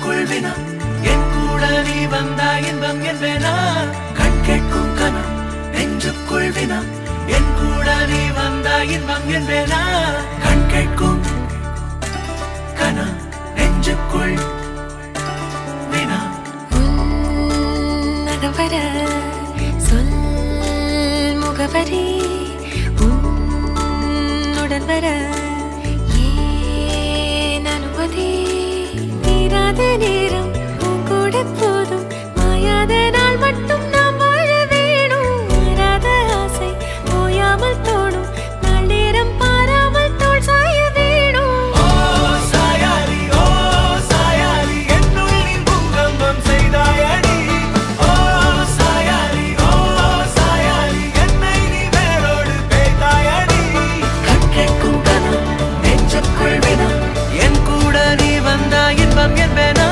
நெஞ்சுக்குள் வினா என் கூட நீ வந்தா இன்பம் என்பேனா கண் கேட்கும் கனம் நெஞ்சுக்குள் வினா என் கூட நீ வந்தா இன்பம் என்பேனா கண் கேட்கும் கனம் நெஞ்சுக்குள் வினா நகவர சொல் முகவரி உன்னுடன் வர ஏன் அனுமதி தீராத நேரம் உன் கூட போதும் மாயாத நாள் மட்டும் நாம் வாழ வேணும் மாறாத ஆசை ஓயாமல் தோணும் நாள் நேரம் பாராமல் தோள் சாய வேணும் ஓ சாயாலி என்னுள் நீ பூகம்பம் செய்தாயடி ஓ சாயாலி என்னை நீ வேரோடு பேய்த்தாயடி கண் கேட்கும் கனம் நெஞ்சுக்குள் வினா என் கூட நீ வந்தா இன்பம் என்பேனா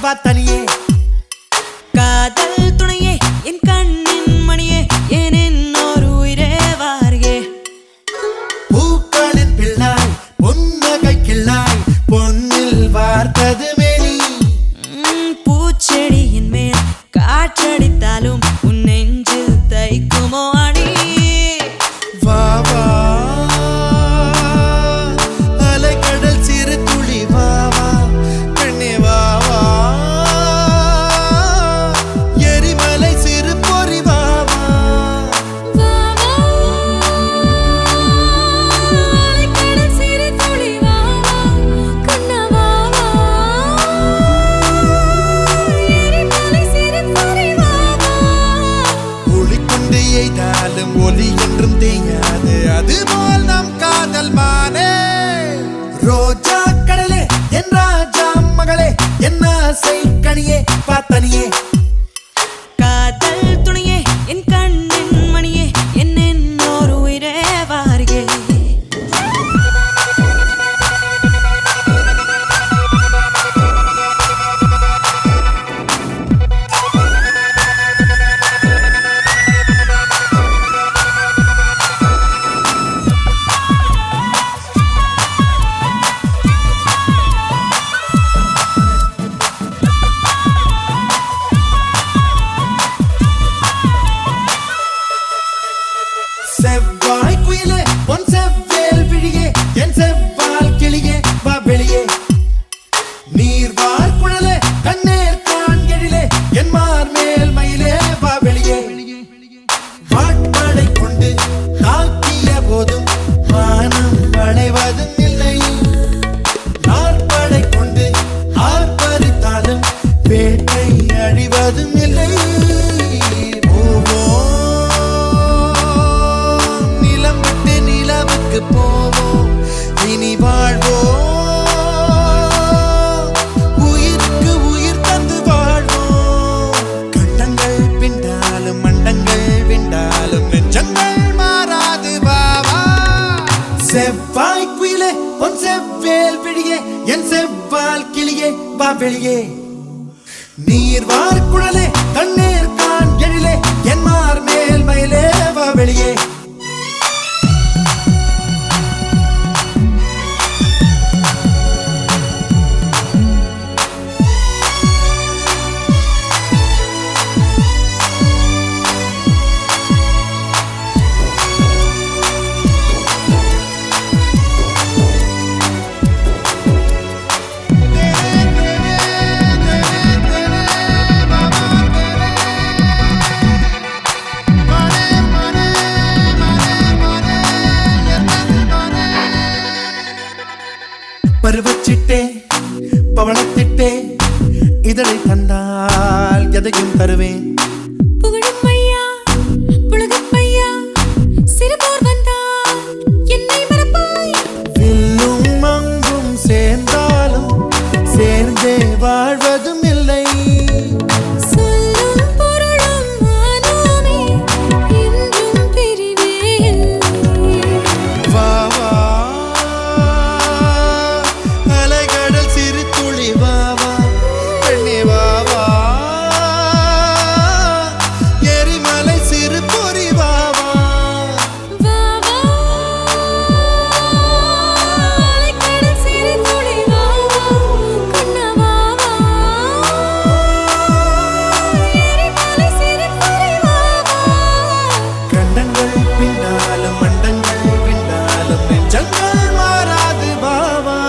வா தனியே காதல் துணையே என் கண்ணின் மணியே என் இன்னொரு உயிரே வாரியே பூக்களின் பிள்ளாய் பொன்னகை கிள்ளாய் பொன்னில் வார்த்தது மேனி பூச்செடியின் மேல் காற்றடித்தாலும் உன் நெஞ்சில் தைக்குமோ அடி வா வா அலைக்கடல் சிறு துளி வா வா கண்ணே வா வா எரிமலை சிறு பொறி வா வா அலைக்கடல் சிறு துளி வா வா கண்ணா வா வா எரிமலை சிறு பொறி வா வா ஒளிக்கொண்டு எய்தாலும் ஒலி என்றும் தேயாது அதுபோல் நம் காதல் மானே ரோஜா கடலே என் ராஜா மகளே என் ஆசை கனியே பார்த்தனியே காதல் துணையே என் கண்ணின் மணியே என் இன்னொரு உயிரே வாரியே செவ்வாய் குயிலே பொன் செவ்வேல் விழியே என் செவ்வால் கிளியே வா வெளியே நீர்வார் குழலே கண்ணேர் கான் எழிலே என் மார் மேல் மயிலே வா வெளியே வாட்படை கொண்டு தாக்கிய போதும் வானம் வளைவதும் இல்லை நாற்படை கொண்டு ஆர்ப்பரித்தாலும் வேட்டை அழிவதும் இல்லை நிலம் விட்டு நிலவுக்கு போவோம் இனி வாழ்வோம் உயிருக்கு உயிர் தந்து வாழ்வோம் கண்டங்கள் பிண்டாலும் மண்டங்கள் விண்டாலும் நெஞ்சங்கள் மாறாது பாவா செவ்வாய் குயிலே பொன் செவ்வேல் விழியே என் செவ்வால் கிளியே வா வெளியே நீர்வார் குழலே தண்ணீர் கான் எழிலே என் மார் மேல் மயிலே வா வெளியே பருவச்சிட்டே பவளத்திட்டே இதழை தந்தால் எதையும் தருவேன் புகழும் ஐயா புலகப் ஐயா சிறுபோர் வந்தால் என்னை மறப்பாய் வில்லும் மங்கும் சேர்ந்தாலும் சேர்ந்தே வாழ்வதும் இல்லை சொல்லும் பொருளும் மானோமே என்றும் பிரிவே இல்லை வா வா அலைகடல் சிறு துளி வா வா கண்ணே வா வா எரிமலை சிறு பொறி வா வா வா வா அலைக்கடல் சிறு துளி வா வா கண்ணா வா வா எரிமலை சிறு பொறி வா வா கண்டங்கள் பின்னாலும் மண்டங்கள் பின்னாலும் நெஞ்சங்கள் மாறாது பாவா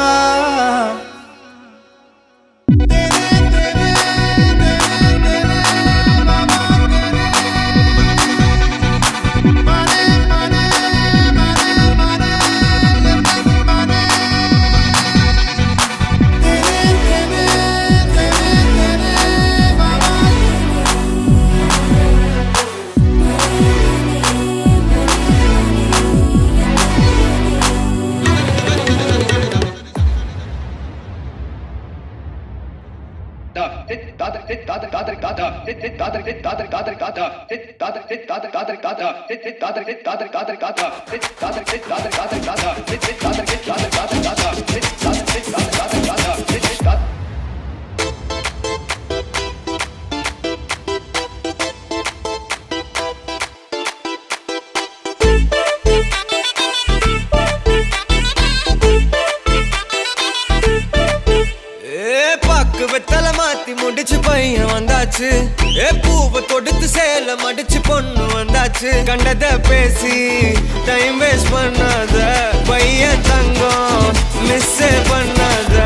முடிச்சு பையன் வந்தாச்சு ஏ பூவை தொடுத்து சேல மடிச்சு பொண்ணு வந்தாச்சு கண்டத பேசி டைம் வேஸ்ட் பண்ணாத பையன் தங்கம் மிஸ் பண்ணாத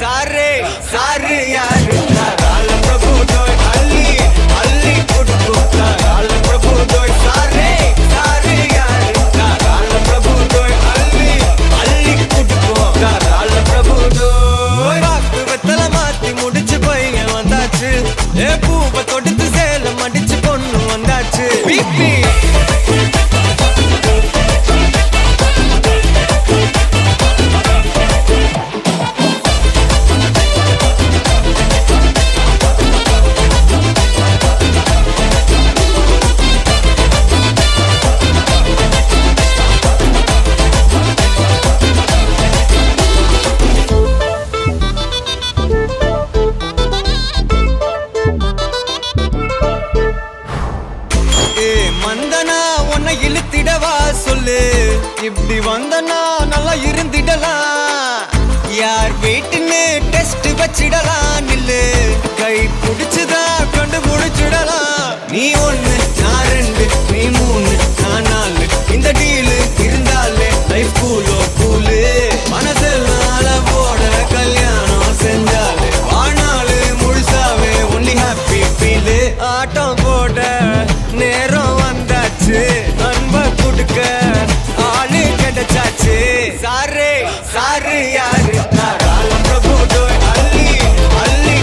சாரே சாரு யாரு கால பிரபு தோய் அள்ளி அள்ளி குடுக்கு கால பிரபு தோய் சாரே சாரு யாரு கால பிரபு தோய் அள்ளி அள்ளி குடுக்கு கால பிரபு தோய் பாக்கு வெத்தல மாத்தி முடிச்சு பையன் வந்தாச்சு ஏ பூவை தொடுத்து சேல மடிச்சு பொண்ணு வந்தாச்சு பிபி மந்தனா உன்னை இழுத்திடவா சொல்லு இப்படி வந்தனா நல்லா இருந்திடலாம் யார் வீட்டுன்னு டெஸ்ட் வச்சிடலாம் நில்லு கை பிடிச்சுதா கண்டு முடிச்சிடலாம் நீ ஒண்ணு நான் ரெண்டு நீ மூணு நான் நாலு இந்த டீலு இருந்தாலே லைஃப் கூலோ கூலு மனசெல்லாம் போட கல்யாணம் செஞ்சாலே ஆனாலு முழுசாவே ஒன்லி ஹாப்பி ஃபீலு ஆட்டம் போட நேரம் வந்தாச்சு அன்ப கொடுக்க ஆளு கிடைச்சாச்சு சாரே சாரு யாரு கால பிரபு தோய் அள்ளி அள்ளி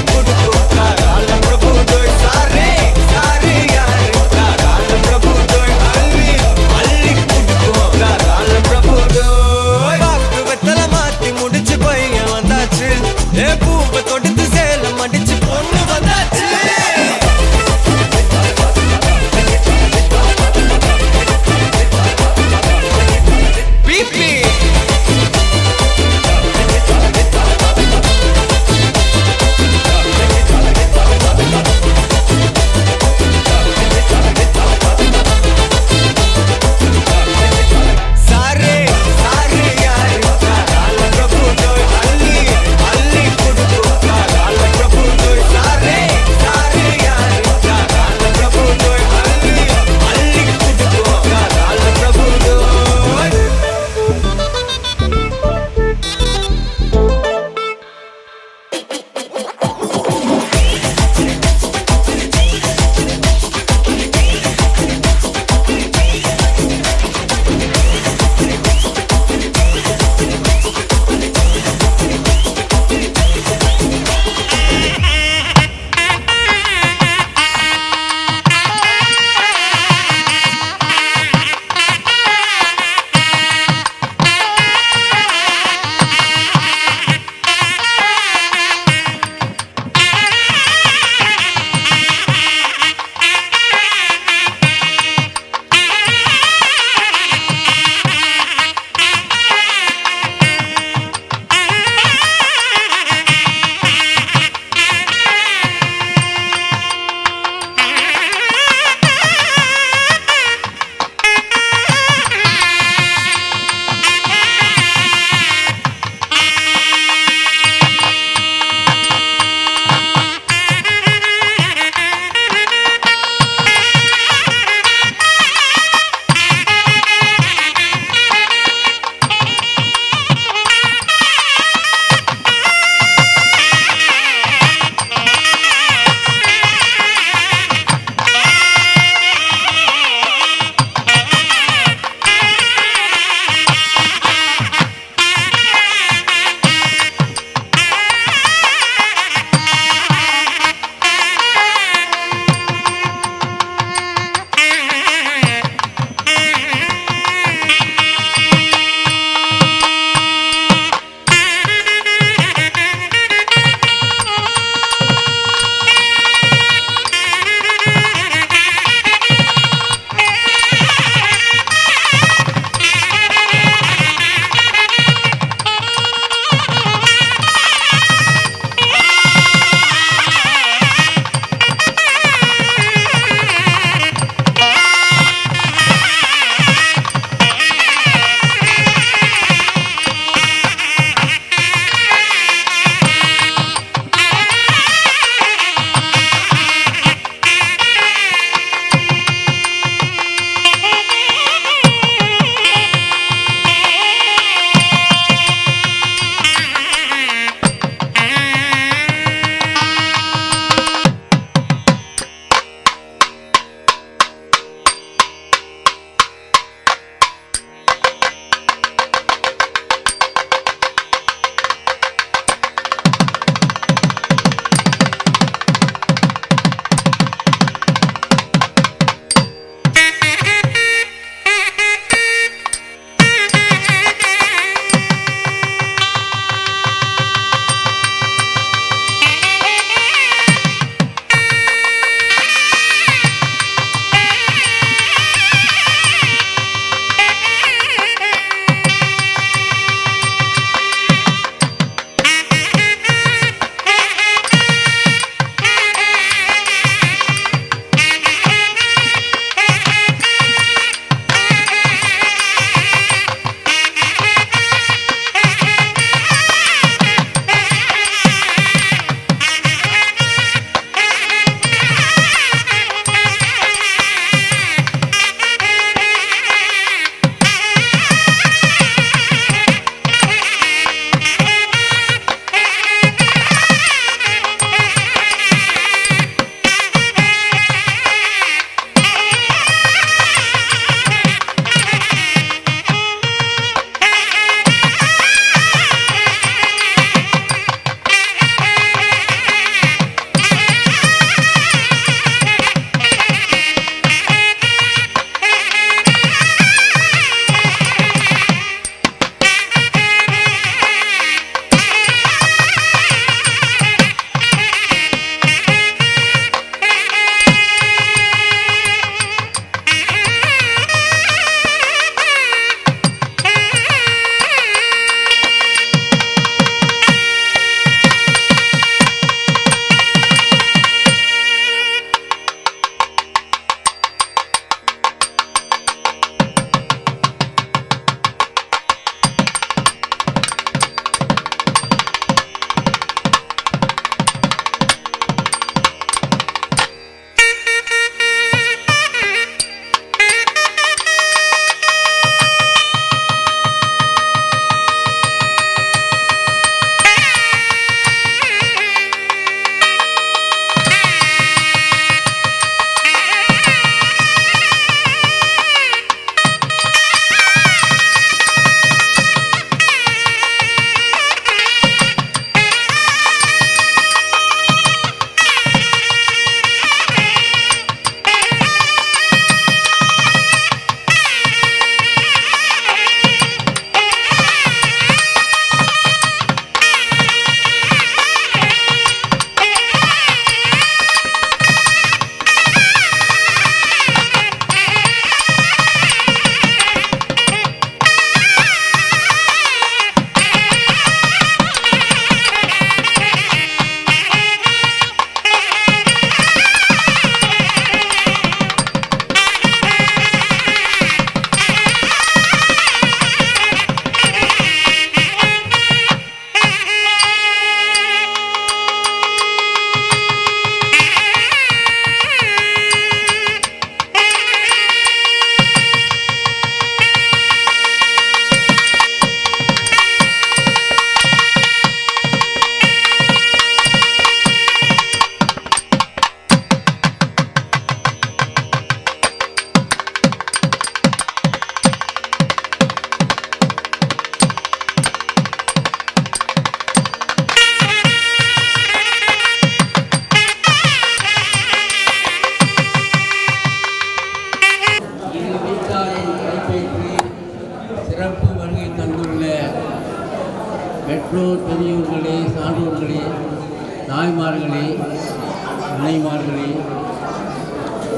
அன்னைமார்களே,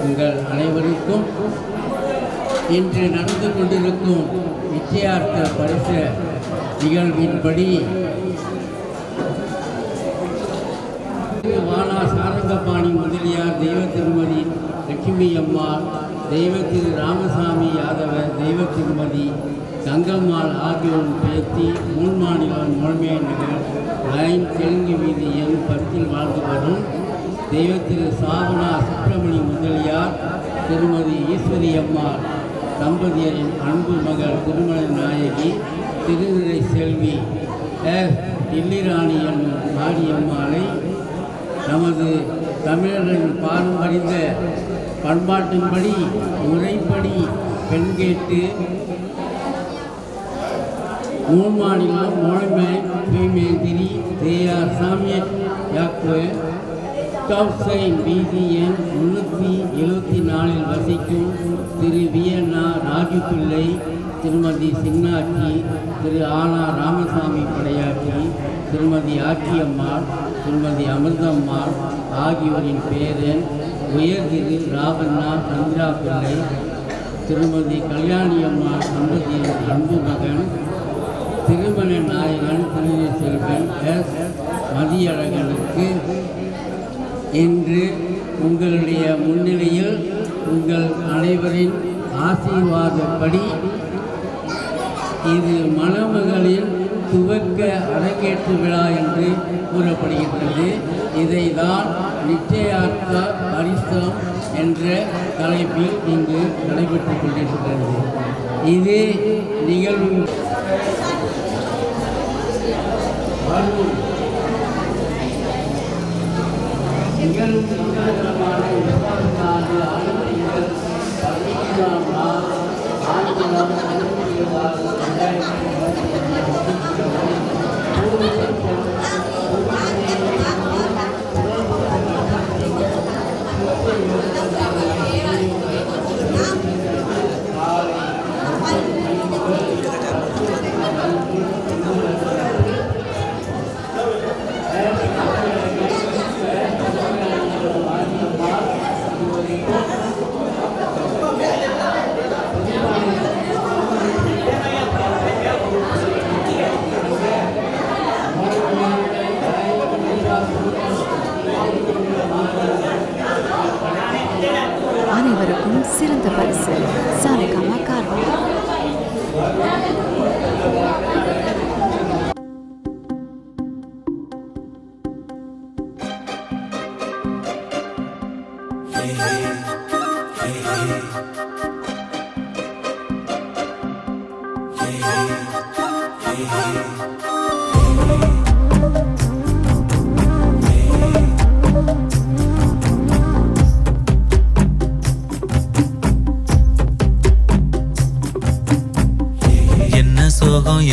உங்கள் அனைவருக்கும் இன்று நடந்து கொண்டிருக்கும் நிச்சயார்த்த பரிசு நிகழ்வின்படி வானா சாரங்கபாணி முதலியார் தெய்வ திருமதி லட்சுமி அம்மாள், தெய்வ திரு ராமசாமி யாதவர், தெய்வ திருமதி கங்கம்மாள் ஆகியோரின் பேத்தி மூன்மாநில முழுமை நகர் லைன் தெலுங்கு வீதி எண் 10 வாழ்ந்து வரும் தெய்வ திரு சாவனா சுப்பிரமணி முதலியார், திருமதி ஈஸ்வரி அம்மாள் தம்பதியரின் அன்பு மகள் திருமண நாயகி திருநிலை செல்வி இல்லிராணி என்னும் மாரியம்மாளை நமது தமிழர்களின் பாரம்பரிய பண்பாட்டின்படி முறைப்படி பெண் கேட்டு மூன்மாநிலம் மொழிமை தூய்மைதிரி தேயார் சாமியட் யாக்கு டாப்சைன் வீதி எண் 374 வசிக்கும் திரு வியன்னா ராஜுபிள்ளை, திருமதி சின்னாட்சி, திரு ஆனா ராமசாமி படையாட்சி, திருமதி ஆட்சியம்மாள், திருமதி அமிர்தம்மாள் ஆகியோரின் பேரன் உயர் திரு ராவண்ணா சந்திரா பிள்ளை, திருமதி கல்யாணியம்மாள் தம்பதியின் அன்பு மகன் திருமண நாயகன் திருநெல்வேலி செல்வன் மதியழகனுக்கு இன்று உங்களுடைய முன்னிலையில் உங்கள் அனைவரின் ஆசீர்வாதப்படி இது மணமகளின் துவக்க அரங்கேற்று விழா என்று கூறப்படுகின்றது. இதை தான் நிச்சயார்த்த பரிசம் என்ற தலைப்பில் இங்கு நடைபெற்றுக் கொண்டிருக்கிறது. இது நிகழ்வு அனைவருக்கும் சிறந்த பரிசு சாலிகாமா கார்வா.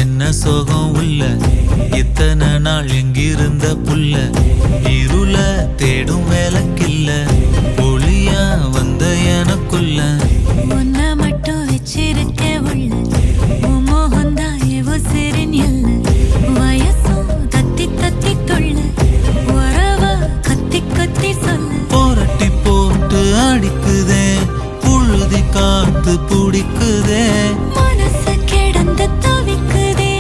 என்ன சோகம் உள்ள இத்தனை நாள் எங்கிருந்த புல்ல இருள தேடும் வேலைக்கில்ல ஒளியா வந்த எனக்குள்ள ஒன்ன மட்டும் வச்சிருக்க உள்ள மோகந்தாயவோ சிறின் எல்ல வயசும் தத்தி தத்தி தொள்ள உறவ கத்தி கத்தி சொல்ல போரட்டி போட்டு அடிக்குதே புழுதி காத்து பிடிக்குதே மனசு கிடந்து தவிக்குதே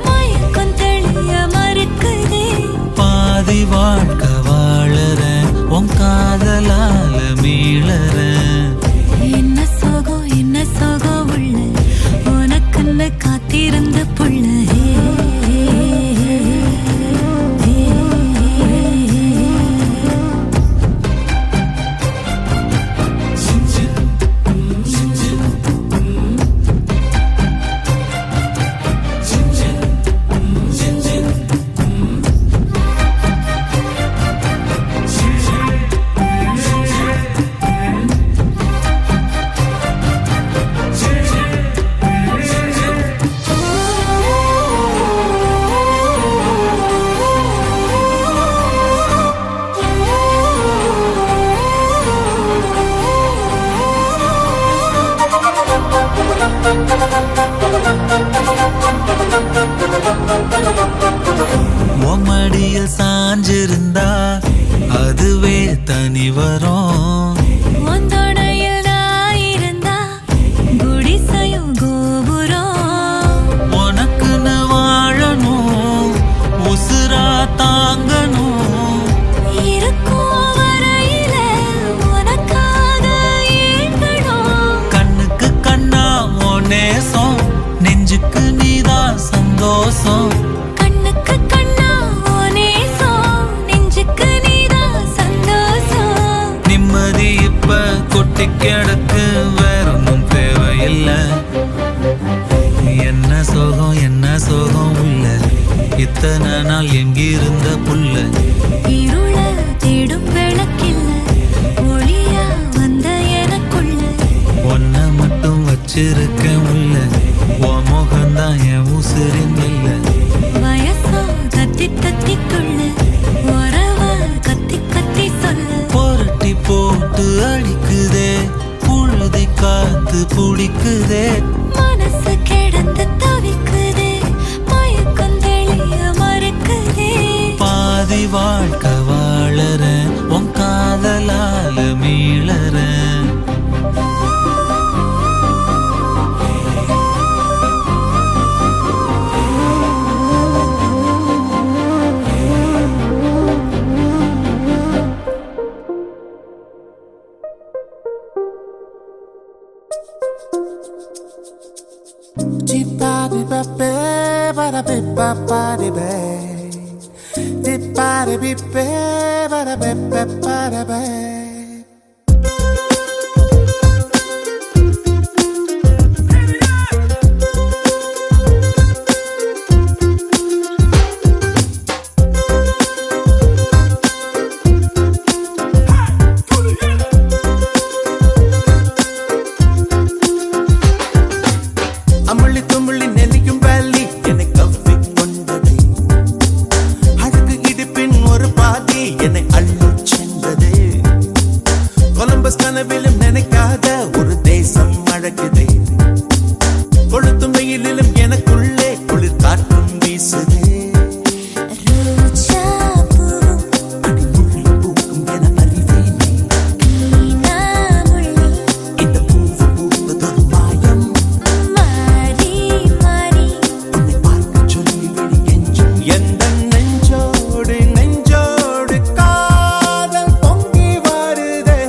மயக்கம் தெளிய மறுக்குதே பாதி வாழ்க்கை வாழறேன் உன் காதலால மீளறேன் என்ன சோகம் உள்ள உனக்குன்னு காத்திருந்த புள்ள பனி வரும். ஒந்தோடையில் நான் இருந்தா குடிசையும் கோபுரம். உனக்குன்னு வாழணும், உசுரா தாங்கணும். இருக்கும் வரையில உனக்காக ஏங்கணும். கண்ணுக்கு கண்ணா உன் நேசம், நெஞ்சுக்கு நீதான் சந்தோஷம். கண்ணுக்கு கண்ணா உன் நேசம், நெஞ்சுக்கு நீதான் சந்தோஷம். நிம்மதி இப்ப கொட்டி கிடக்கு, வேற ஒன்றும் தேவையில்லை. என்ன சோகம் உள்ள, இத்தனை நாள் எங்கிருந்த புள்ள. இருள தேடும் விளக்கில்ல, ஒளியா வந்த எனக்குள்ள. ஒன்ன மட்டும் வச்சிருக்கேன் உள்ள, உன் முகம்தான் என் உசுரின் இல்ல. வயசோ தத்தி தத்திக்குள்ள, உறவ கத்தி கத்தி சொல்ல. புரட்டி போட்டு அடிக்குதே, புழுதி காத்து பிடிக்குதே. மனசு கிடந்து தவிக்குதே, மயக்கம் தெளிய மறுக்குதே. பாதி வாழ்க்கை வாழறேன், உன் காதலால மீளறேன். அமுள்ளி துமுள்ளி நெல்லிக்கும் வேலி என்னை கவ்விக் கொண்டது. அழகு இடுப்பின் ஒரு பாதி என்னை அள்ளிச் சென்றது. கொலம்பஸ் கனவிலும் நினைக்காத ஒரு தேசம் அழகுதே. கொளுத்தும் வெயிலிலும் எனக்குள்ளே குளிர் காற்றும் வீசுதே. ரோஜா பூவும் அடிமுள்ளி பூக்கும் என அறிவேனே. நீனாமுள்ளி இந்த பூவு பூப்பதொரு மாயம். மாறி மாறி உன்னை பார்க்கச் சொல்லி விழி கெஞ்சும். எந்தன் நெஞ்சோடு நெஞ்சோடு காதல் பொங்கி வருதே.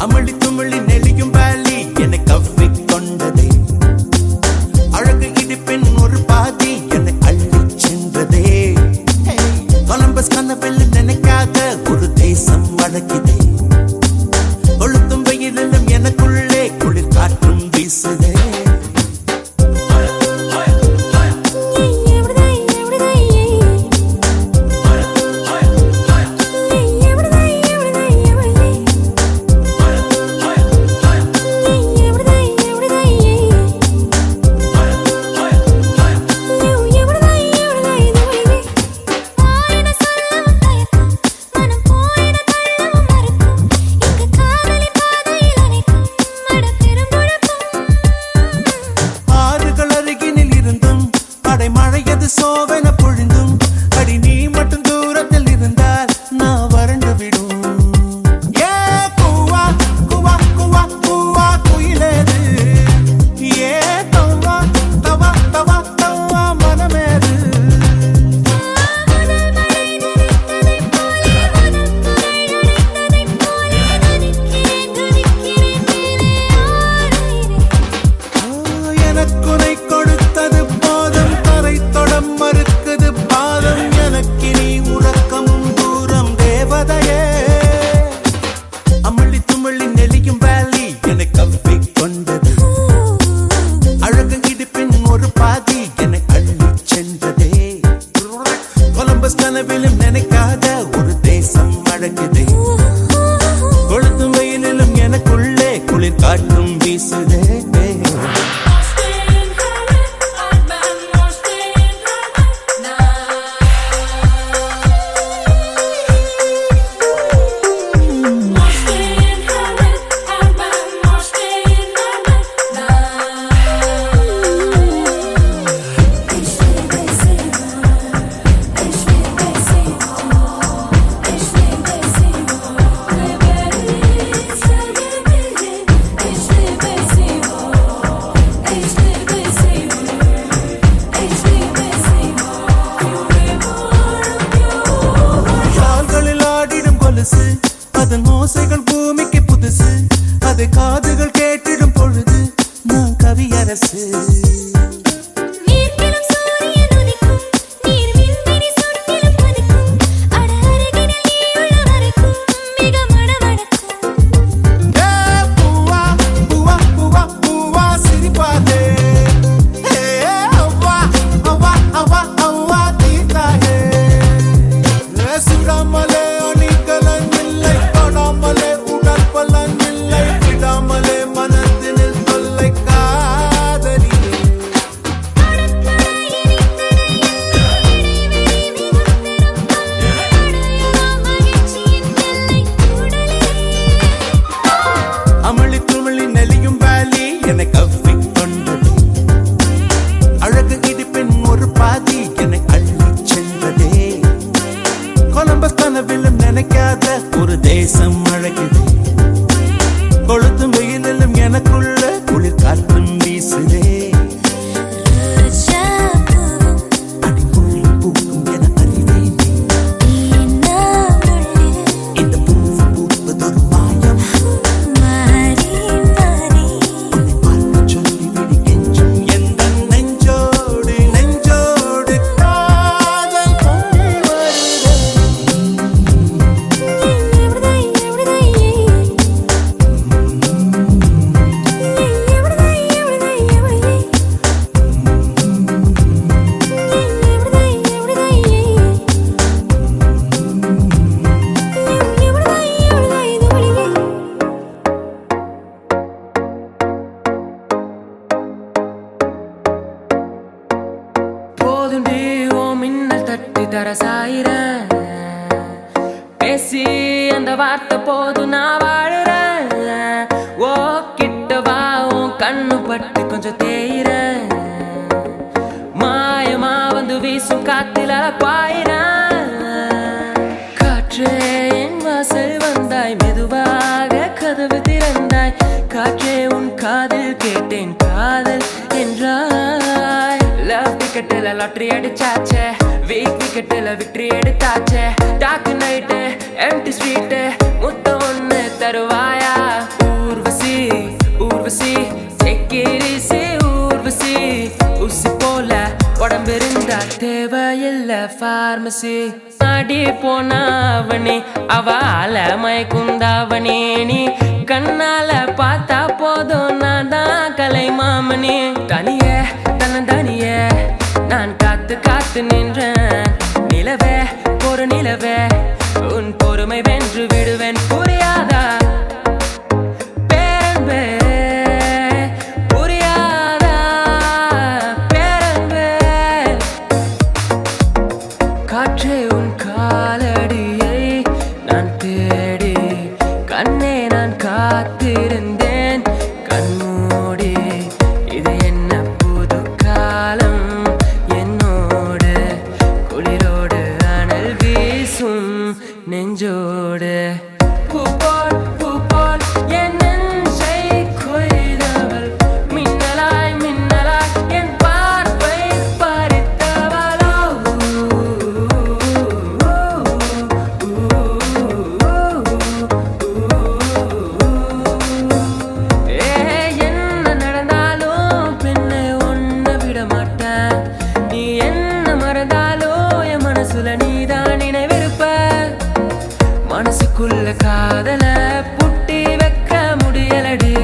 அமளி துமளி நெளியும் வேலி என்னை கவ்விக் கொண்டதே. அழகு இடுப்பின் ஒரு பாதி என்னை அள்ளிச் சென்றதே. கொலம்பஸ் கனவில் நினைக்காத ஒரு தேசம் அழகுதே. கொளுத்தும் வெயிலிலும் எனக்குள்ளே குளிர் காற்றும் வீசுதே. ஆறுகள் அருகினில் இருந்தும் அடை மழையது சோவென பொழிந்தும். அடி நீ மட்டும் தூரத்தில் இருந்தால் நான் வறண்டு விடும். ஏ கூவா கூவா கூவா கூவா குயிலேது. ஏ தவா தவா தவா தவா மனமேது. எனக்குனை கொடுத்தது போதும், தரை தொடம் மறுக்குது பாதம். எனக்கு நீ உறக்கமும் தூரம் தேவதையே. அமளி துமளி நெளியும் வேலி என்னை கவ்விக் கொண்டது. அழகு இடுப்பின் ஒரு பாதி என்னை அள்ளிச் சென்றதே. கொலம்பஸ் கனவிலும் நினைக்காத ஒரு தேசம் அழகுதே. கொளுத்தும் வெயிலிலும் எனக்குள்ளே குளிர் காற்றும் வீசுதே. Ishq கொலுசு அதன் ஓசைகள் பூமிக்கு புதுசு அதை காதுகள் கேட்டிடும் பொழுது நான் கவியரசு நீர்க்கிலும் சூரியன் உதிக்கும் நீர் விண்வெளி சுற்றிலும் பறக்கும் அட அருகினில் நீ உள்ள வரைக்கும் மிக மடமடக்கும் ஏ பூவா பூவா பூவா பூவா சிரிப்பாதே ஏ அவ்வா அவ்வா அவ்வா அவ்வா தீர்த்தாயே ஏ சுடாமலே அணிகலன் இல்லை தொடாமலே உடல் பலன் இல்லை விடாமலே மனதினில் தொல்லை காதலியே அமளி துமளி நெளியும் வேலி என்னை கவ்விக் கொண்டது அழகு இடிப்பின் ஒரு பாதி என்னை அள்ளிச் சென்றதே கொலம்பஸ் கனவிலும் நினைக்காத ஒரு தேசம் அழகுது கொளுத்தும் வெயிலிலும் எனக்குள்ள குளிர் காற்றும் வீசுதே அடிமுள்ளி பூக்கும் என அறிவேன் இந்த பூவு பூப்பதொரு மாயம் உன்னை பார்க்க சொல்லிவிடு கெஞ்சும் எந்த நெஞ்சோடு நெஞ்சோடு காதல் பொங்கி வருதே போதுண்டி ஓ மின்னல் தட்டி தர சாயிரேன் பேசி அந்த வார்த்தை போதும் நான் வாழுறேன் ஓ கிட்ட வா உன் கண்ணு பட்டு கொஞ்சம் தேயிறேன் மாயமா வந்து வீசும் காத்தில் பாயிறேன் காற்றே என் வாசல் வந்தாய் மெதுவாக கதவு திறந்தாய் காற்றே உன் காதில் கேட்டேன் காதல் என்றாய் லவ் டிக்கெட்டில் லாட்ரி அடிச்சாச்சே வீக் விக்கெட்டில் விக்ட்ரி எடுத்தாச்சே டாக்கு நைட்டு எம்டி ஸ்ட்ரீட்டு முத்த ஒன்று தருவாயா ஊர்வசி ஊர்வசி செக்கிரிசி ஊர்வசி உசி போல உடம்பிருந்தா தேவையில்லை பார்மசி அடி போனாவணி அவள மயக்குந்தாவணி நீ கண்ணால பார்த்தா போதும் நான் தான் கலை மாமணி தனியே தனியே நான் காத்து காத்து நின்றேன் நிலவே ஒரு நிலவே உன் பொறுமை வென்று விடுவேன் புரியாதா பேரன்பே புரியாதா பேரன்பே காற்றே உன் காலடியை நான் தேடி கண்ணே நான் காத்திருந்தேன் கண்மூடி இது என்ன புது காலம் என்னோடு குளிரோடு அனல் வீசும் நெஞ்சோடு பூ போல் என் நெஞ்சை கொய்தவள் மின்னலாய் மின்னலாய் என் பார்வை பறித்தவளோ என்ன நடந்தாலும் பெண்ணை ஒன்ன விட மாட்டேன் நீ என்ன மறந்தாலும் என் மனசுல நீதான் நினைவிருப்ப மனசுக்குள்ள காதல புட்டி வைக்க முடியலடி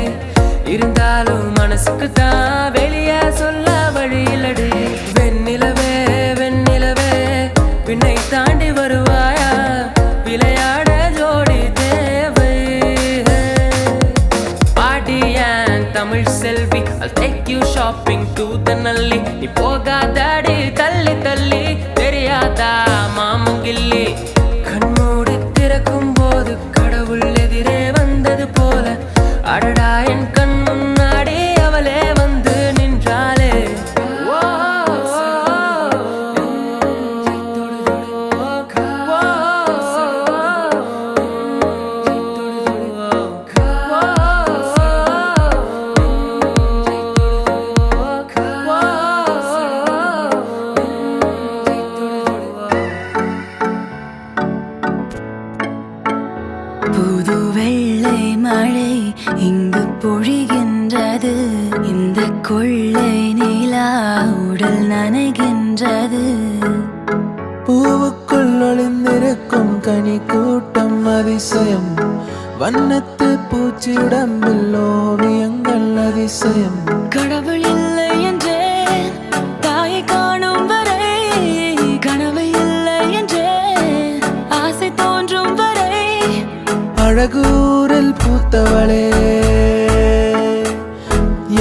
இருந்தாலும் மனசுக்கு தான் வெளிய சொல்ல வழியிலடி வெண்ணிலவே வெண்ணிலவே பின்னை தாண்டி வருவாயா விளையாட ஜோடி தேவை பாடியன் தமிழ் செல்வி I'll take you shopping to the நல்லி நீ போகாதடி தள்ளி தள்ளி தெரியாதா மாமங்கில்லி கண்மூடி திறக்கும் போது கடவுள் எதிரே வந்தது போல அடடா என் கண் முன்னாடி அவளே வந்து நின்றாளே ஓ ஒளிந்திருக்கும் கனி கூட்டம் அதிசயம் வண்ணத்து பூச்சி உடம்பில் ஓவியங்கள் அதிசயம் கடவுள் இல்லை என்றேன் தாயை காணும் வரை கனவு இல்லை என்றேன் ஆசை தோன்றும் வரை அழகூரில் பூத்தவளே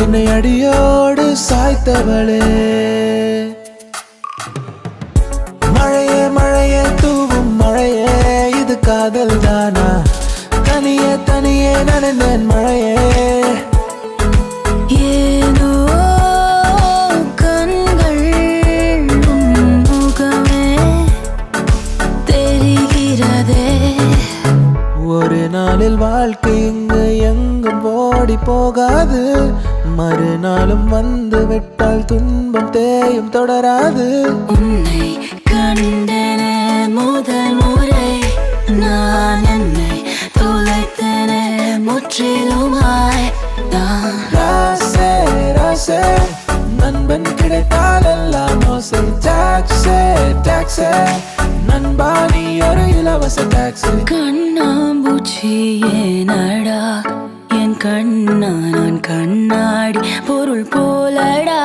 என்னை அடியோடு சாய்த்தவளே மழையே மழையே தூவும் மழையே இது காதல் தானா தனியே தனியே நனைந்தேன் மழையே ஏனோ கண்கள் முகமே தெரிகிறதே ஒரு நாளில் வாழ்க்கை இங்கு எங்கும் ஓடி போகாது மறுநாளும் வந்து விட்டால் துன்பம் தேயும் தொடராது உன்னை கண்டனே முதல் முறை நான் என்னை தொலைத்தனே முற்றிலுமாய் ராசே ராசே நண்பன் கிடைத்தால் எல்லாம் மோசை டாக்ஸே டாக்ஸே நண்பா நீ ஒரு இலவச டாக்ஸி கண்ணாம்பூச்சி ஏனடா என் கண்ணா நான் கண்ணாடி பொருள் போலடா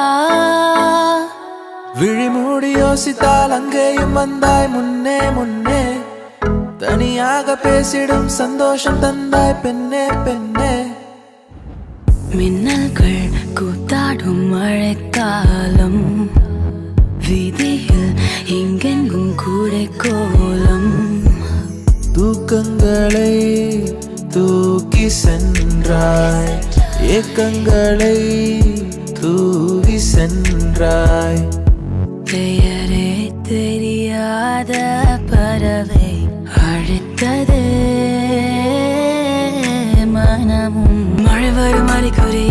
விழிமூடி யோசித்தால் அங்கேயும் வந்தாய் முன்னே முன்னே தனியாக பேசிடும் சந்தோஷம் தந்தாய் பெண்ணே பெண்ணே மின்னல்கள் கூத்தாடும் மழைக்காலம் வீதியில் எங்கெங்கும் கூடை கோலம் தூக்கங்களை தூக்கி சென்றாய் ஏக்கங்களை தூவி சென்றாய் பெயரே தெரியாத பறவை அழைத்தது மனமும் மழை வரும் அறிகுறி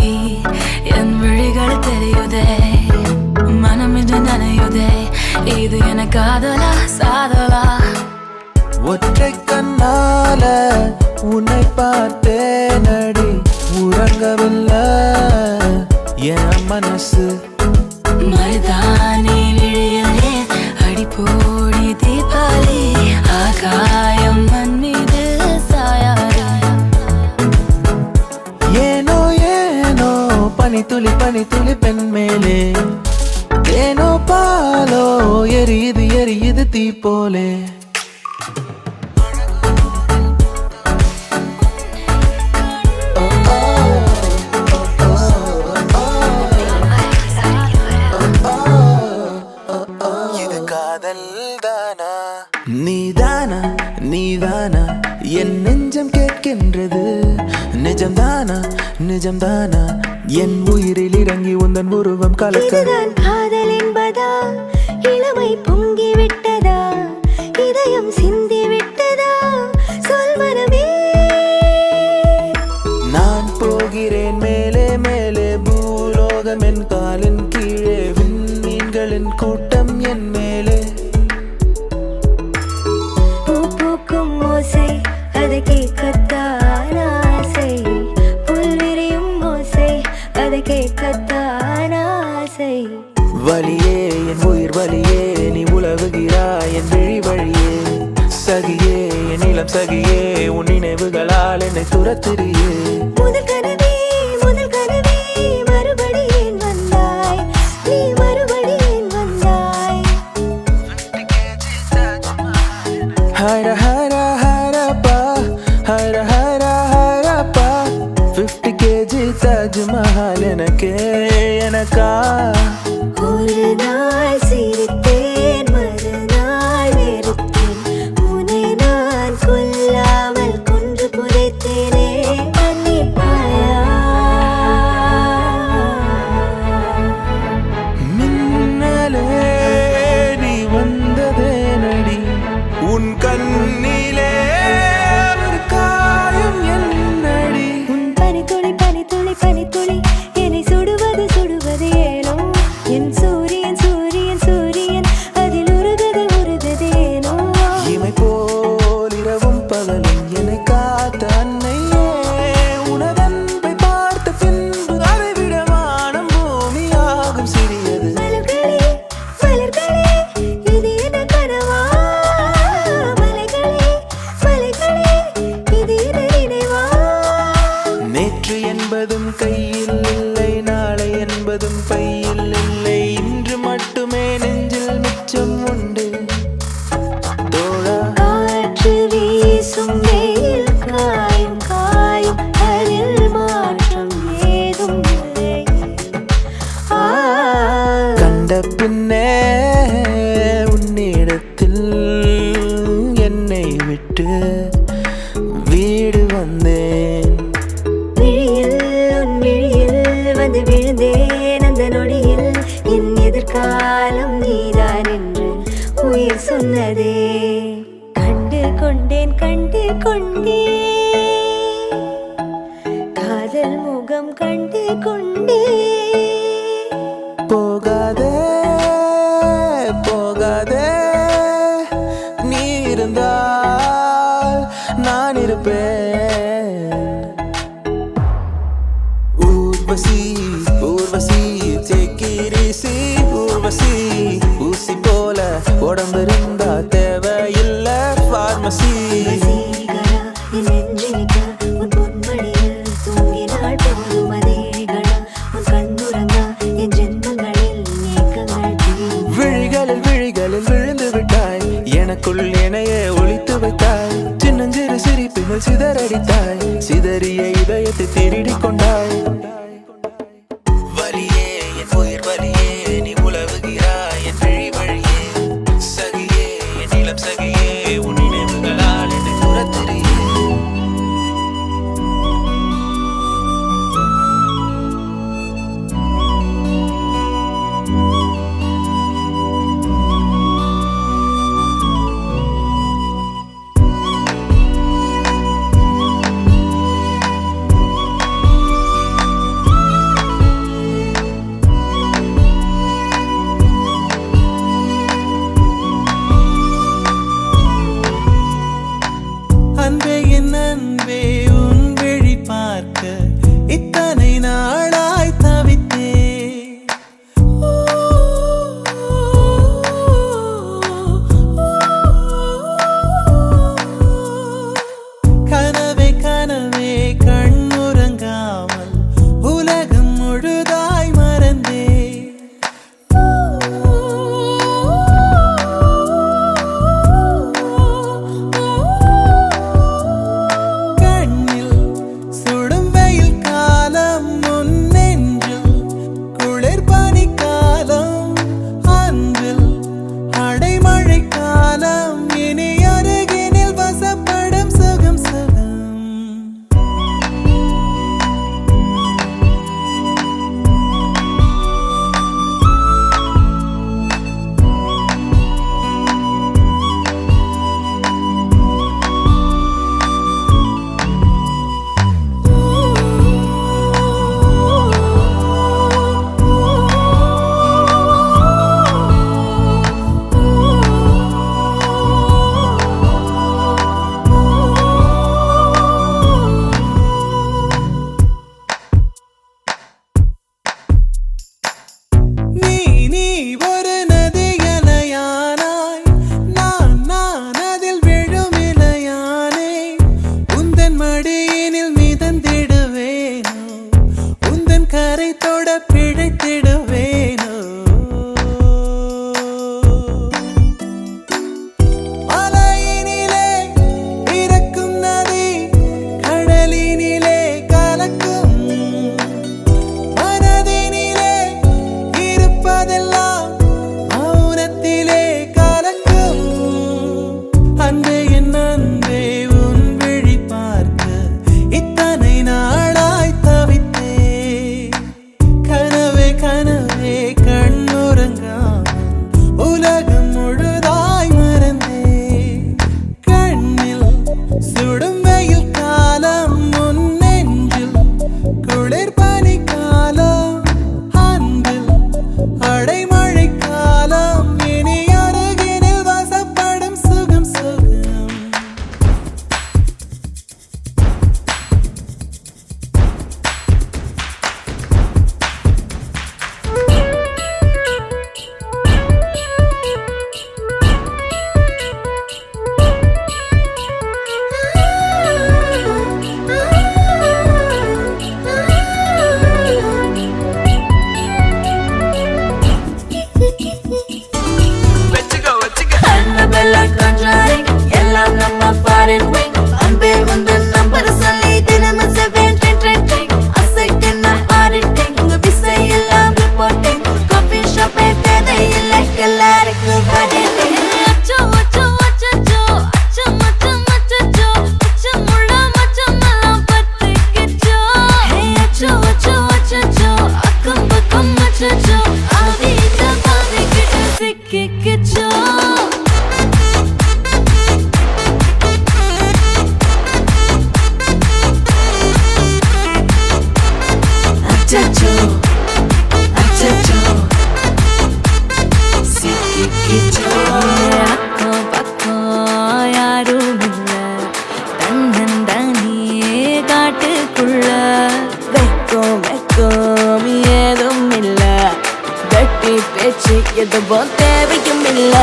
என் விழிகள் தெரியுதே மனம் இன்று நனையுதே இது என காதலா சாதலா ஒற்றை கண்ணால உன்னை பார்த்தேன் அடி உறங்கவில்லை என் மனசு மருதானி விழியிலே அடி போடி தீபாவளி ஆகாயம் மண் மீது சாயாரா ஏனோ ஏனோ பனித்துளி பனித்துளி பெண் மேலே ஏனோ பாலோ எரியுது எரியுது தீ போலே இது காதல் தானா நீதானா நீதானா என் நெஞ்சம் கேட்கின்றது நிஜம்தானா நிஜம்தானா என் உயிரில் இறங்கி உந்தன் உருவம் கலக்க இதுதான் காதல் என்பதா இளமை பொங்கி விட்டதா இதயம் சிந்தி விட்டதா சொல் மனமே நான் போகிறேன் மேலே மேலே பூலோகம் என் காலின் கீழே விண்மீன்களின் கூட்டம் என் மேலே பூ பூக்கும் ஓசை அதை கேட்கத்தான் ஆசை புல் விரியும் ஓசை அதை கேட்கத்தான் ஆசை வலியே என் உயிர் வலியே நீ உலவுகிறாய் என் விழி வழியே சகியே என் இளம் சகியே உன் நினைவுகளால் என்னை துரத்துறியே முதல் கனவே மறுபடி ஏன் வந்தாய் நீ மறுபடி ஏன் வந்தாய் ஹர ஹர ஹரப்பா ஹர ஹர ஹரப்பா 50 kg தாஜ்மஹால் எனக்கே எனக்கா ஒரு நாள் சிரித்தேன் மறுநாள் வெறுத்தேன் உன்னை நான் கொல்லாமல் கொன்று புதைத்தேனே மன்னிப்பாயா மின்னலே நீ வந்ததே நடி உன் கண்ணிலே ஒரு காயம் என்னடி உன் பனித்துளி பனித்துளி பனித்துளி என்னை சுடுவது சுடுவது ஏனோ என் சூரியன் சூரியன் விட்டு வீடு வந்தேன். விழியில் உன் விழியில் வந்து விழுந்தேன். அந்த நொடியில் என் எதிர்காலம் நீதான் என்று உயிர் சொன்னதே. கண்டு கொண்டேன் காதல் முகம் கண்டு கொண்டே. போகாதே போகாதே, நீ இருந்தால் நான் இருப்பேன். Urvashi Urvashi take it easy. Urvashi ஊசி போல உடம்பு இருந்தா தேவையில்ல பார்மசி. விழிகளில் விழுந்து விட்டாய், எனக்குள் என்னையே ஒளித்து வைத்தாய். சின்னஞ்சிறு சிரிப்பினில் சிதறடித்தாய், சிதறிய இதயத்தை திருடி கொண்டாய். வலியே என் உயிர் வலியே, நீ உலவுகிறாய் என் விழி வழியே. சகியே என் இளம் சகியே, உன் நினைவுகளால் என்னை துரத்துறியே. அன்பே என் அன்பே, உன் விழி பார்க்க இத்தனை நாளாய் தவித்தேன். கனவே கனவே கண்ணுறங்காமல் உலகம் முழுதாய் மறந்தேன். கண்ணில் சுடும் வெயில் காலம், உன் நெஞ்சில் குளிர் பனி காலம், அன்பில் அடைமழை காலம், இனி அருகினில் வசப்படும் சுகம் சுகம். நீ ஒரு நதி அலையானாய், நான் அதில் விழும் இலையானே. உந்தன் மடியினில் மிதந்திடுவேனோ, உந்தன் கரை தொட பிழைத்திடுவேனோ. மலையினிலே பிறக்கும் நதி, கடலினிலே கலக்கும். மனதினிலே இருப்பதெல்லாம் மௌனத்திலே கலக்கும். அன்பே என் அன்பே, உன் விழி பார்க்க இத்தனை நாளாய் தவித்தேன். கனவே கனவே கண்ணுறங்காமல் உலகம் முழுதாய் மறந்தேன். கண்ணில் சுடும் வெயில் காலம், உன் நெஞ்சில் குளிர் பனி காலம், அன்பில் அடைமழை காலம், இனி அருகினில் வசப்படும் சுகம் சுகம். எதுவும் தேவையும் இல்ல.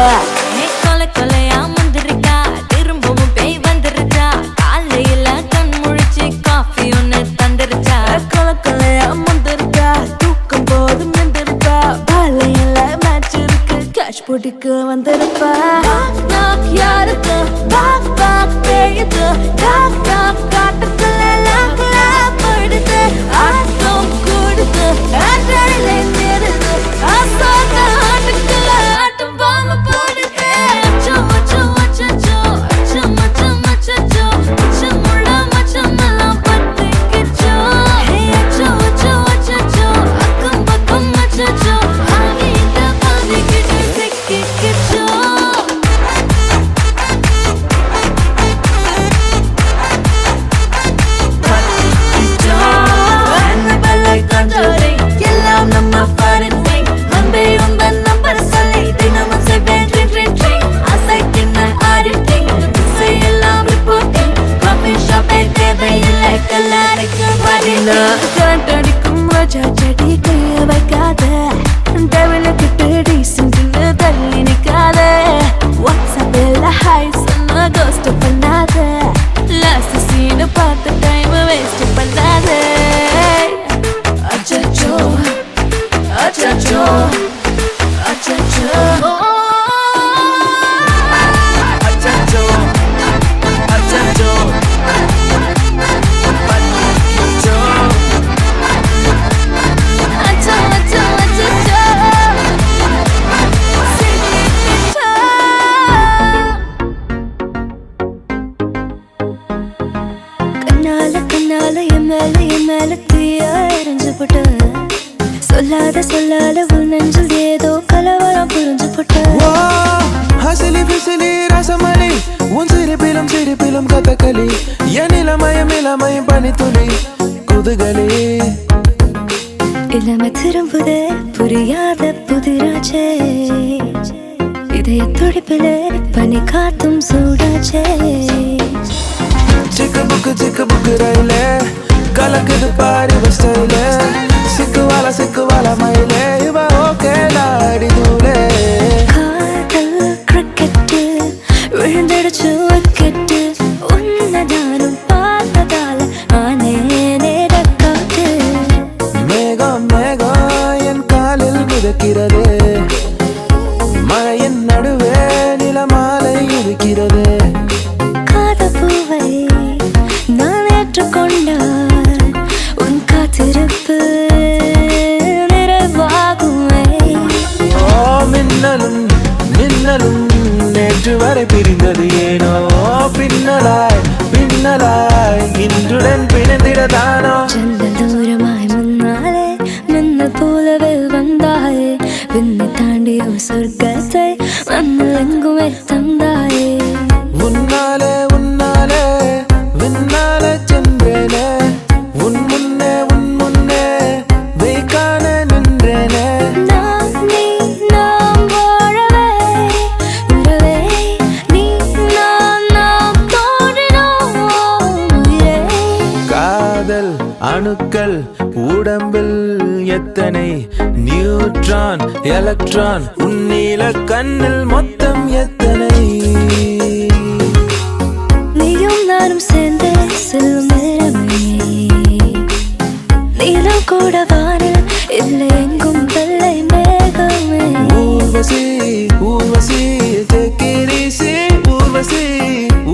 கொலை கொலையா வந்திருக்கா, திரும்பவும் பேய் வந்துருச்சா, காலையில கண் முழிச்சு காஃபி ஒன்னு தந்துருச்சா. கொலை கொலையா வந்திருக்கா, தூக்கம் போதும் வந்திருக்கா, பாலையில மேட்ச் இருக்கு, கேஷ் போட்டுக்கு வந்திருப்பா. நாக் யாருக்கு பாக் பாக் பேயுது, டாக் டாக் காட்டுக்குள்ள லாக் லாக் படுது, ஆட்டம் கூடுது, ஆட்டடிலே நிறுது, ஆசாத ஆட்டுக்குள்ள ஆட்டம் பாம்பு போடுது. அச்சம் அச்சம் அச்சச்சோ, அச்சம் அச்சம் அச்சச்சோ, அச்சமுள்ள மச்சமெல்லாம் பத்திக்கிச்சோ. அச்சம் அச்சம் அச்சச்சோ, அக்கம் பக்கம் அச்சச்சோ, ஆகிட்ட பாதிக்கிட்டு சிக்கிக்கிச்சோ. எல்லாம் நம்ம பாரண்டை அன்பே உங்கள் நம்பர் சொல்லி தினமும் செய்வேன் ட்ரிங் ட்ரிங் ட்ரிங். அசைக்கின்ற ஆடிட்டிங் எல்லாம் ரிப்போர்ட்டிங். காஃபி ஷாப்பே தேவையில்லை, கல்லறைக்கு வரல. கண்டடிக்கும் ரோஜா செடி கைய வைக்காத, டெவலுக்கிட்டு டீசென்ட்னு தள்ளி நிற்காத. வாட்ஸ்அப்பில் ஹாய் சொன்ன கோஸ்ட் பண்ணாத, லாஸ்ட் சீனை பார்த்து டைம் வேஸ்ட் பண்ணாத. அச்சச்சோ அச்சச்சோ அச்சச்சோ அச்சச்சோ அச்சச்சோ பத்திக்கிச்சோ. அச்சோ அச்சோ அச்சச்சோ சிக்கிக்கிச்சோ. கண்ணால கண்ணால என் மேல தீய எரிஞ்சு போட்ட, சொல்லாத சொல்லாத உன் நெஞ்சில் ஏதோ கலவரம் புரிஞ்சு போட்ட. ஓ ஹசிலி பிசிலி ரசமலி உன் சிரிப்பிலும் சிரிப்பிலும் கதகளி என் இளமயம் இளமயம் பனித்துளி குதுகலி. இளமை திரும்புதே புரியாத புதிராச்சே, இதய துடிப்பில பனி காத்தும் சூடாச்சே. சிக்கு புக்கு ரயில கலக்குது பாரு ஸ்டைல, சிக்குவால மயிலே இவ ஓகே லாடி தூளே. காதல் கிரிக்கெட்டு விழுந்துடுச்சு விக்கெட்டு, உன்னதானும் பார்த்ததால ஆனே நேரக்காட்டு. மேகம் மேகம் என் காலில் மிதக்கிறது, மழையின் நடுவே நிலமாலை இருக்கிறது. காதப்பூவை நான் ஏற்றுக்கொண்டால் உன் காத்திருப்பு நிறைவாகுமே. ஓ மின்னலும் மின்னலும் நேற்று வரை பிரிந்தது ஏனோ, பின்னலாய் பின்னலாய் இன்றுடன் பிணைந்திடதானோ. ஜன்னல் தூரமாய் முன்னாலே மின்னல் போலவே வந்தாயே, விண்ணை தாண்டி ஒரு சொர்க்கத்தை மண்ணில் எங்குமே தந்தாயே. உன்னாலே உன்னாலே விண்ணாலே சென்றேனே, உன் முன்னே வெய்கான நின்றேனே. நாம் வாழவே உறவே, நீ நாம் தோன்றினோம் உயிரே. காதல் அணுக்கள் உடம்பில் எத்தனை நியூட்ரான் எலக்ட்ரான், உன்னில கண்ணில் மொத்தம் எத்தனை. நீயும் நானும் சேர்ந்து செல்லும் நேரமே, நீலம் கூட வானில் இல்லை எங்கும் வெள்ளை மேகமே. Urvashi Urvashi take it easy, Urvashi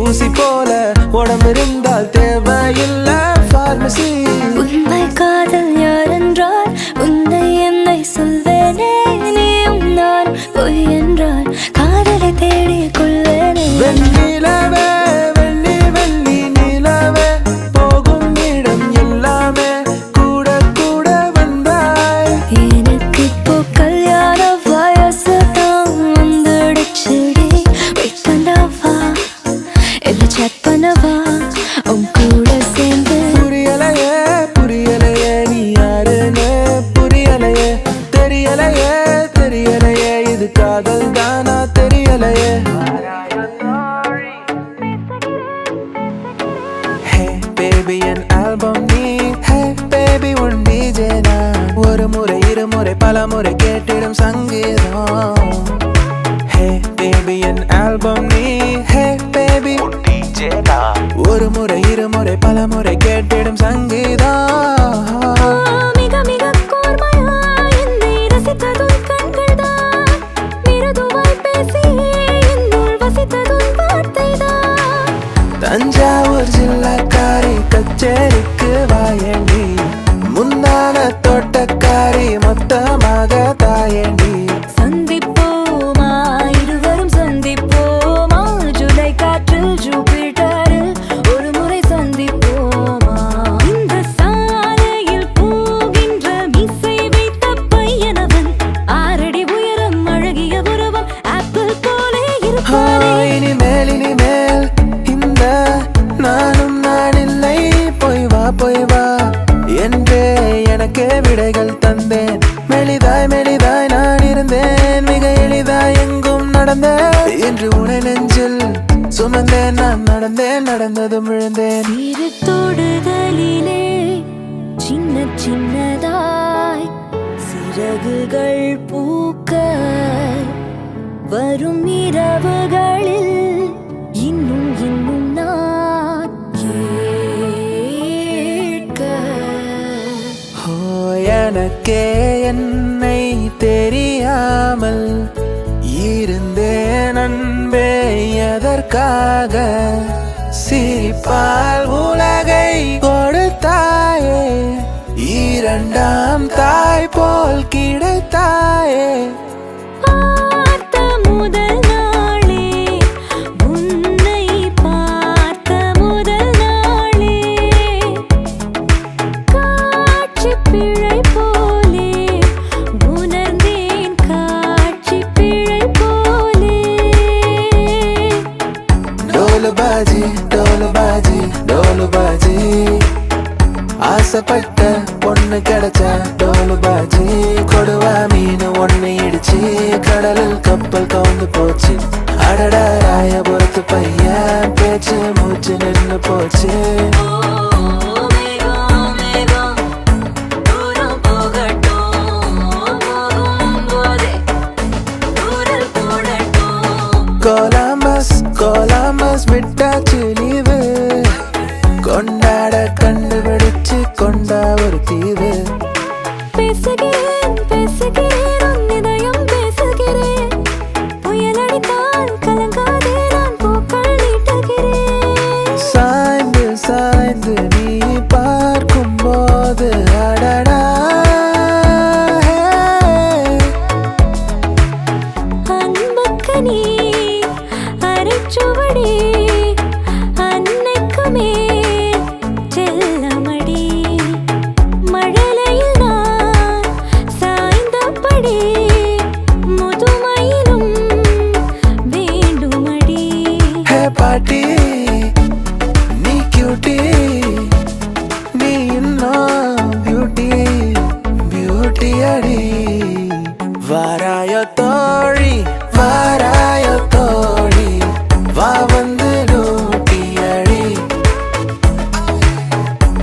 ஊசி போல உடம்பு இருந்தால் தேவையில்லை பார்மசி. உண்மை காதல் யாரென்றால் உன்னை என்னை சொல்வேனே, நீயும் நான் பொய் என்றால் காதலை தேடிக் கொள்வேனே. வெண்ணிலவே வெள்ளி வெள்ளி நிலவே போகும் இடம் எல்லாமே கூட கூட வந்தாய். எனக்கு இப்போ கல்யாண வயசு தான் வந்துடுச்சுடி, வெயிட் பண்ணவா இல்லை செக் பண்ணவா உன் கூட சேர்ந்து. புரியலையே புரியலையே நீ யாருன்னு புரியலையே, தெரியலையே தெரியலையே இது காதல் தானா தெரியலையே. Hey baby என் ஆல்பம் நீ, hey baby உன் DJ நான், ஒரு முறை இருமுறை பல முறை கேட்டிடும் சங்கீதம். முறை இருமுறை பல முறை கேட்டிடும் சங்கீதம். மிக மிக கூர்மையாய் என்னை ரசித்ததும் கண்கள்தான். மிருதுவாய் பேசியே என்னுள் வசித்ததும் வார்த்தைதான். தஞ்சாவூர் ஜில்லாக்காரி கச்சேரிக்கு வாயண்டி, முந்தான தோட்டக்காரி மொத்தமாக தாயண்டி. சந்திப்போமா இருவரும் சந்திப்போமா, ஜூலை காற்றில் ஜூபிட்டரில் ஒரு முறை சந்திப்போமா. இந்த சாலையில் போகின்ற மீசை வைத்த பையனவன், 6 அடி உயரம் அழகிய உருவம் ஆப்பிள் போலே இருப்பானே. இனிமேல் இனிமேல் இந்த நானும் நான் இல்லை, போய் வா என்றே எனக்கே விடைகள் தந்தேன். மெலிதாய் மெலிதாய் நான் இருந்தேன், மிக எளிதாய் எங்கும் நடந்தேன். என்று உனை நெஞ்சில் சுமந்தேன், நான் நடந்ததும் விழுந்தேன். சிறு தொடுதலிலே சின்ன சின்னதாய் சிறகுகள் பூக்க, வரும் இரவுகளில் இன்னும் இன்னும் நான் கேட்க. ஓ எனக்கே என்னை தெரியாமல் இருந்தேன் அன்பே எதற்காக. சிரிப்பால் உலகை கொடுத்தாயே, இரண்டாம் தாய் போல் கிடைத்தாயே. பார்த்த முதல் நாளே, உன்னை பார்த்த முதல் நாளே, காட்சி பிழை போலே உணர்ந்தேன், காட்சி பிழை போலே. டோலுபாஜி டோலுபாஜி டோலுபாஜி, ஆசைப்பட்ட பொண்ணு கிடைச்சா டோலுபாஜி. கொடுவா மீன் ஒண்ணு இடிச்சு கடலில் கப்பல் கவுந்து போச்சு. அடடா ராயபுரத்து பையன் பேச்சு மூச்சு நின்னு போச்சு. மேகம் மேகம் தூரம் போகட்டும், போகும் போதே தூரல் போடட்டும். கொலம்பஸ் கொலம்பஸ் விட்டாச்சு லீவு, கொண்டாட கண்டுபிடிச்சு கொண்டா ஒரு தீவு. பேசுகிறேன் பேசுகிறேன் உன் இதயம் பேசுகிறேன், புயலடித்தால் கலங்காதே நான் பூக்கள் நீட்டுகிறேன். சாய்ந்து சாய்ந்து நீ பார்க்கும் போது அடடா, அன்புக்கு நீ அரைச்சுவடி, அன்னைக்கு மேல் செல்லமடி. மழலையில் நான் சாய்ந்தபடி, முதுமையிலும் வேண்டுமடி. ஹே பாட்டி நீ கியூட்டி, நீ இன்னும் பியூட்டி பியூட்டி அடி. வாராயோ தோழி வாராயோ தோழி, வா வந்து லூட்டி அடி.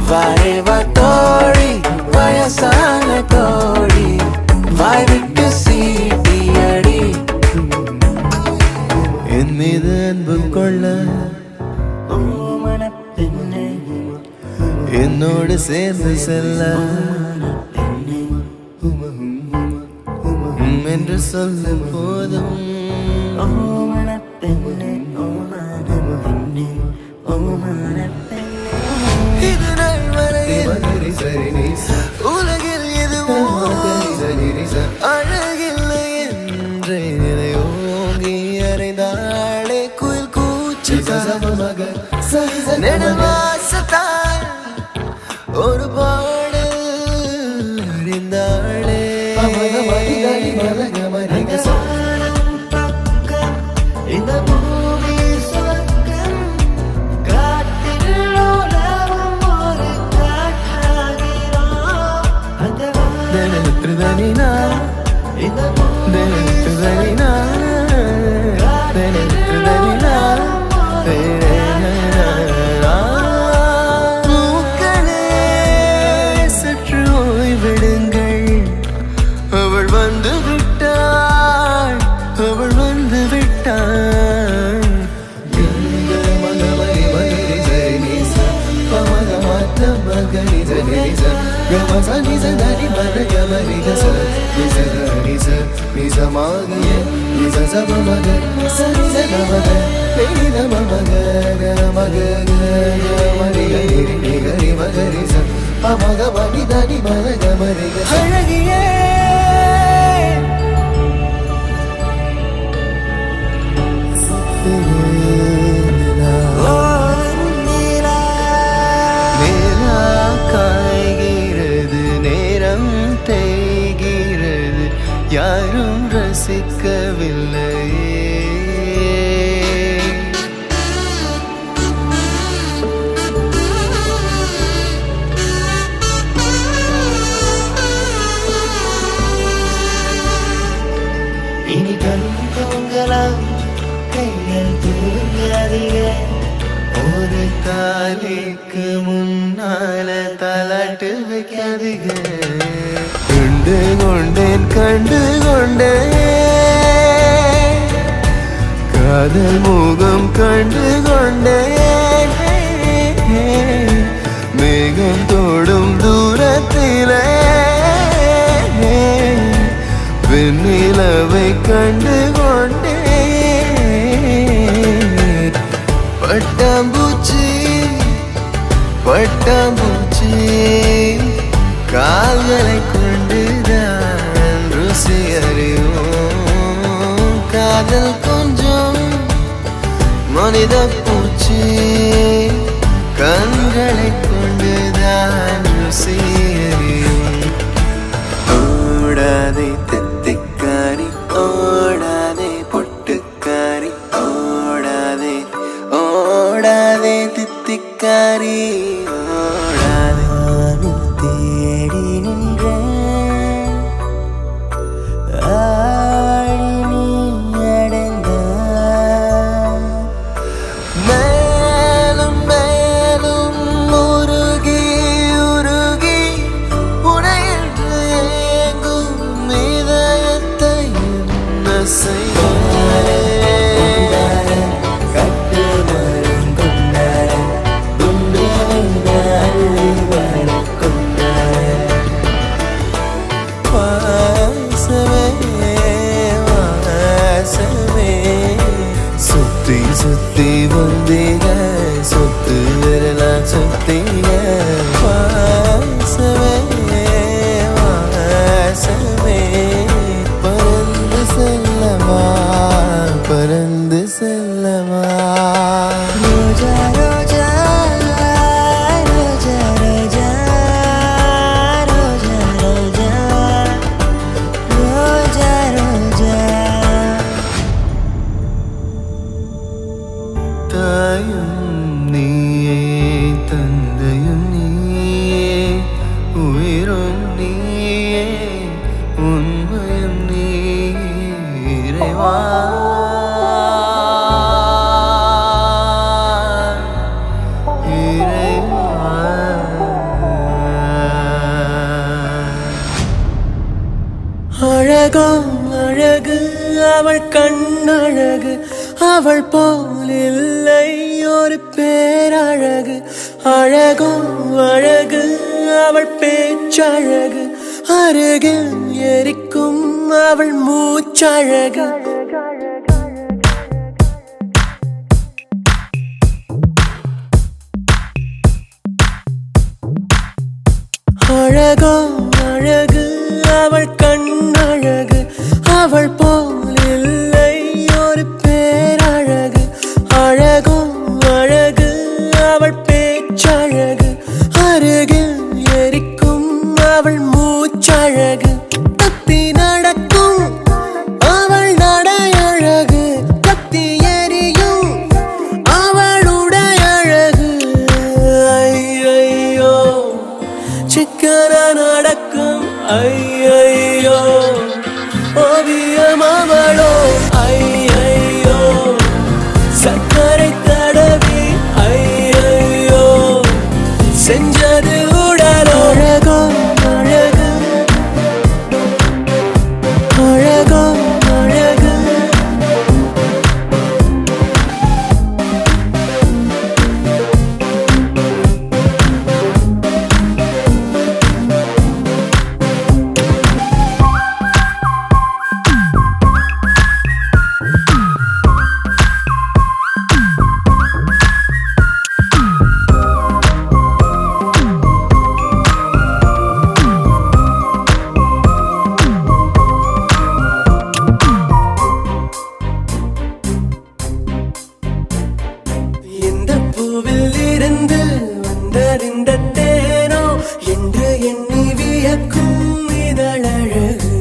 வாரே வா தோழி வயசான தோழி, வாய் விட்டு சீட்டி அடி. என் மீது அன்பு கொள்ள என்னோடு சேர்ந்து செல்ல என்று சொல்லும் போதும் இது நாள் வரையில் உலகில் எதுவும் அழகில்லை என்று ஓங்கி அறைந்தாளே குயில் கூச்சு நெடுவாசத்தால் ஒரு பாடல் அறிந்தாளே. இந்த பூமி சொர்க்கம், காட்டில் உலவும் ஒரு காற்றாகிறோம். தெனத்துதனினா இந்த தெனத்துதனினா தெனத்துதனினா பூக்களே Gamasa niza dani mana gamari gasa niza dani sa niza magiye niza zaba maga sa niza gamaga niza mamaga gamaga gamari gari gari magari sa amaga mani dani mana gamari gasa haragiye யாரும் ரசிக்கவில்லையே இனி கண் தூங்கலாம் கைகள் தூங்காதீங்க ஒரு தாலிக்கு முன்னால தலாட்டு வைக்காதீங்க கண்டு கொண்டேன் காதல் முகம் கண்டு கொண்டேன் மேகம் தோடும் தூரத்திலே வெண்ணிலவை கண்டு கொண்டேன் பட்டாம்பூச்சி கால்களை கொண்டுதான் ருசி அறியும் காதல் கொஞ்சம் மனித பூச்சி கண்களை கொண்டுதான் ருசி அறியும் ஓடாதே தித்திக்காரி ஓடாதே பொட்டுக்காரி ஓடாதே ஓடாதே தித்திக்காரி சுத்தி வந்தீங்க சொத்து வரலாம் சுத்தீங்க வாசமே வாசமே பறந்து செல்லவா பறந்து செல்லவா ரோஜா ரோஜா ரோஜா ரோஜா ரோஜா ரோஜா ரோஜா ரோஜா தாயும் நீயே தந்தையும் நீயே உயிரும் நீயே உண்மையும் நீயே இறைவா அழகோ அழகு அவள் கண்ணழகு அவள் போல் இல்லை ஒரு பேரழகு அழகோ அழகு அவள் பேச்சழகு அருகில் எரிக்கும் அவள் மூச்சழகு அழகோ அழகு அவள் கண்ணழகு அவள் போல் இல்லை ஒரு பேரழகு அழகோ அழகு அவள் பேச்சழகு அருகில் எரிக்கும் அவள் மூச்சழகு தப்பி நடக்கும் அவள் நடையழகு தப்பி எரியும் அவளுடைய அழகு ஐயையோ சிக்கன நடக்கும் ஐயையோ ஓவியம் அவளோ ஐயையோ சக்கரை தடவி ஐயையோ செஞ்சது உடலோ அழகோ அழகு அழகோ அழகு பூத்ததிந்த தேனோ என்று எண்ணி வியக்கும் இதழழகு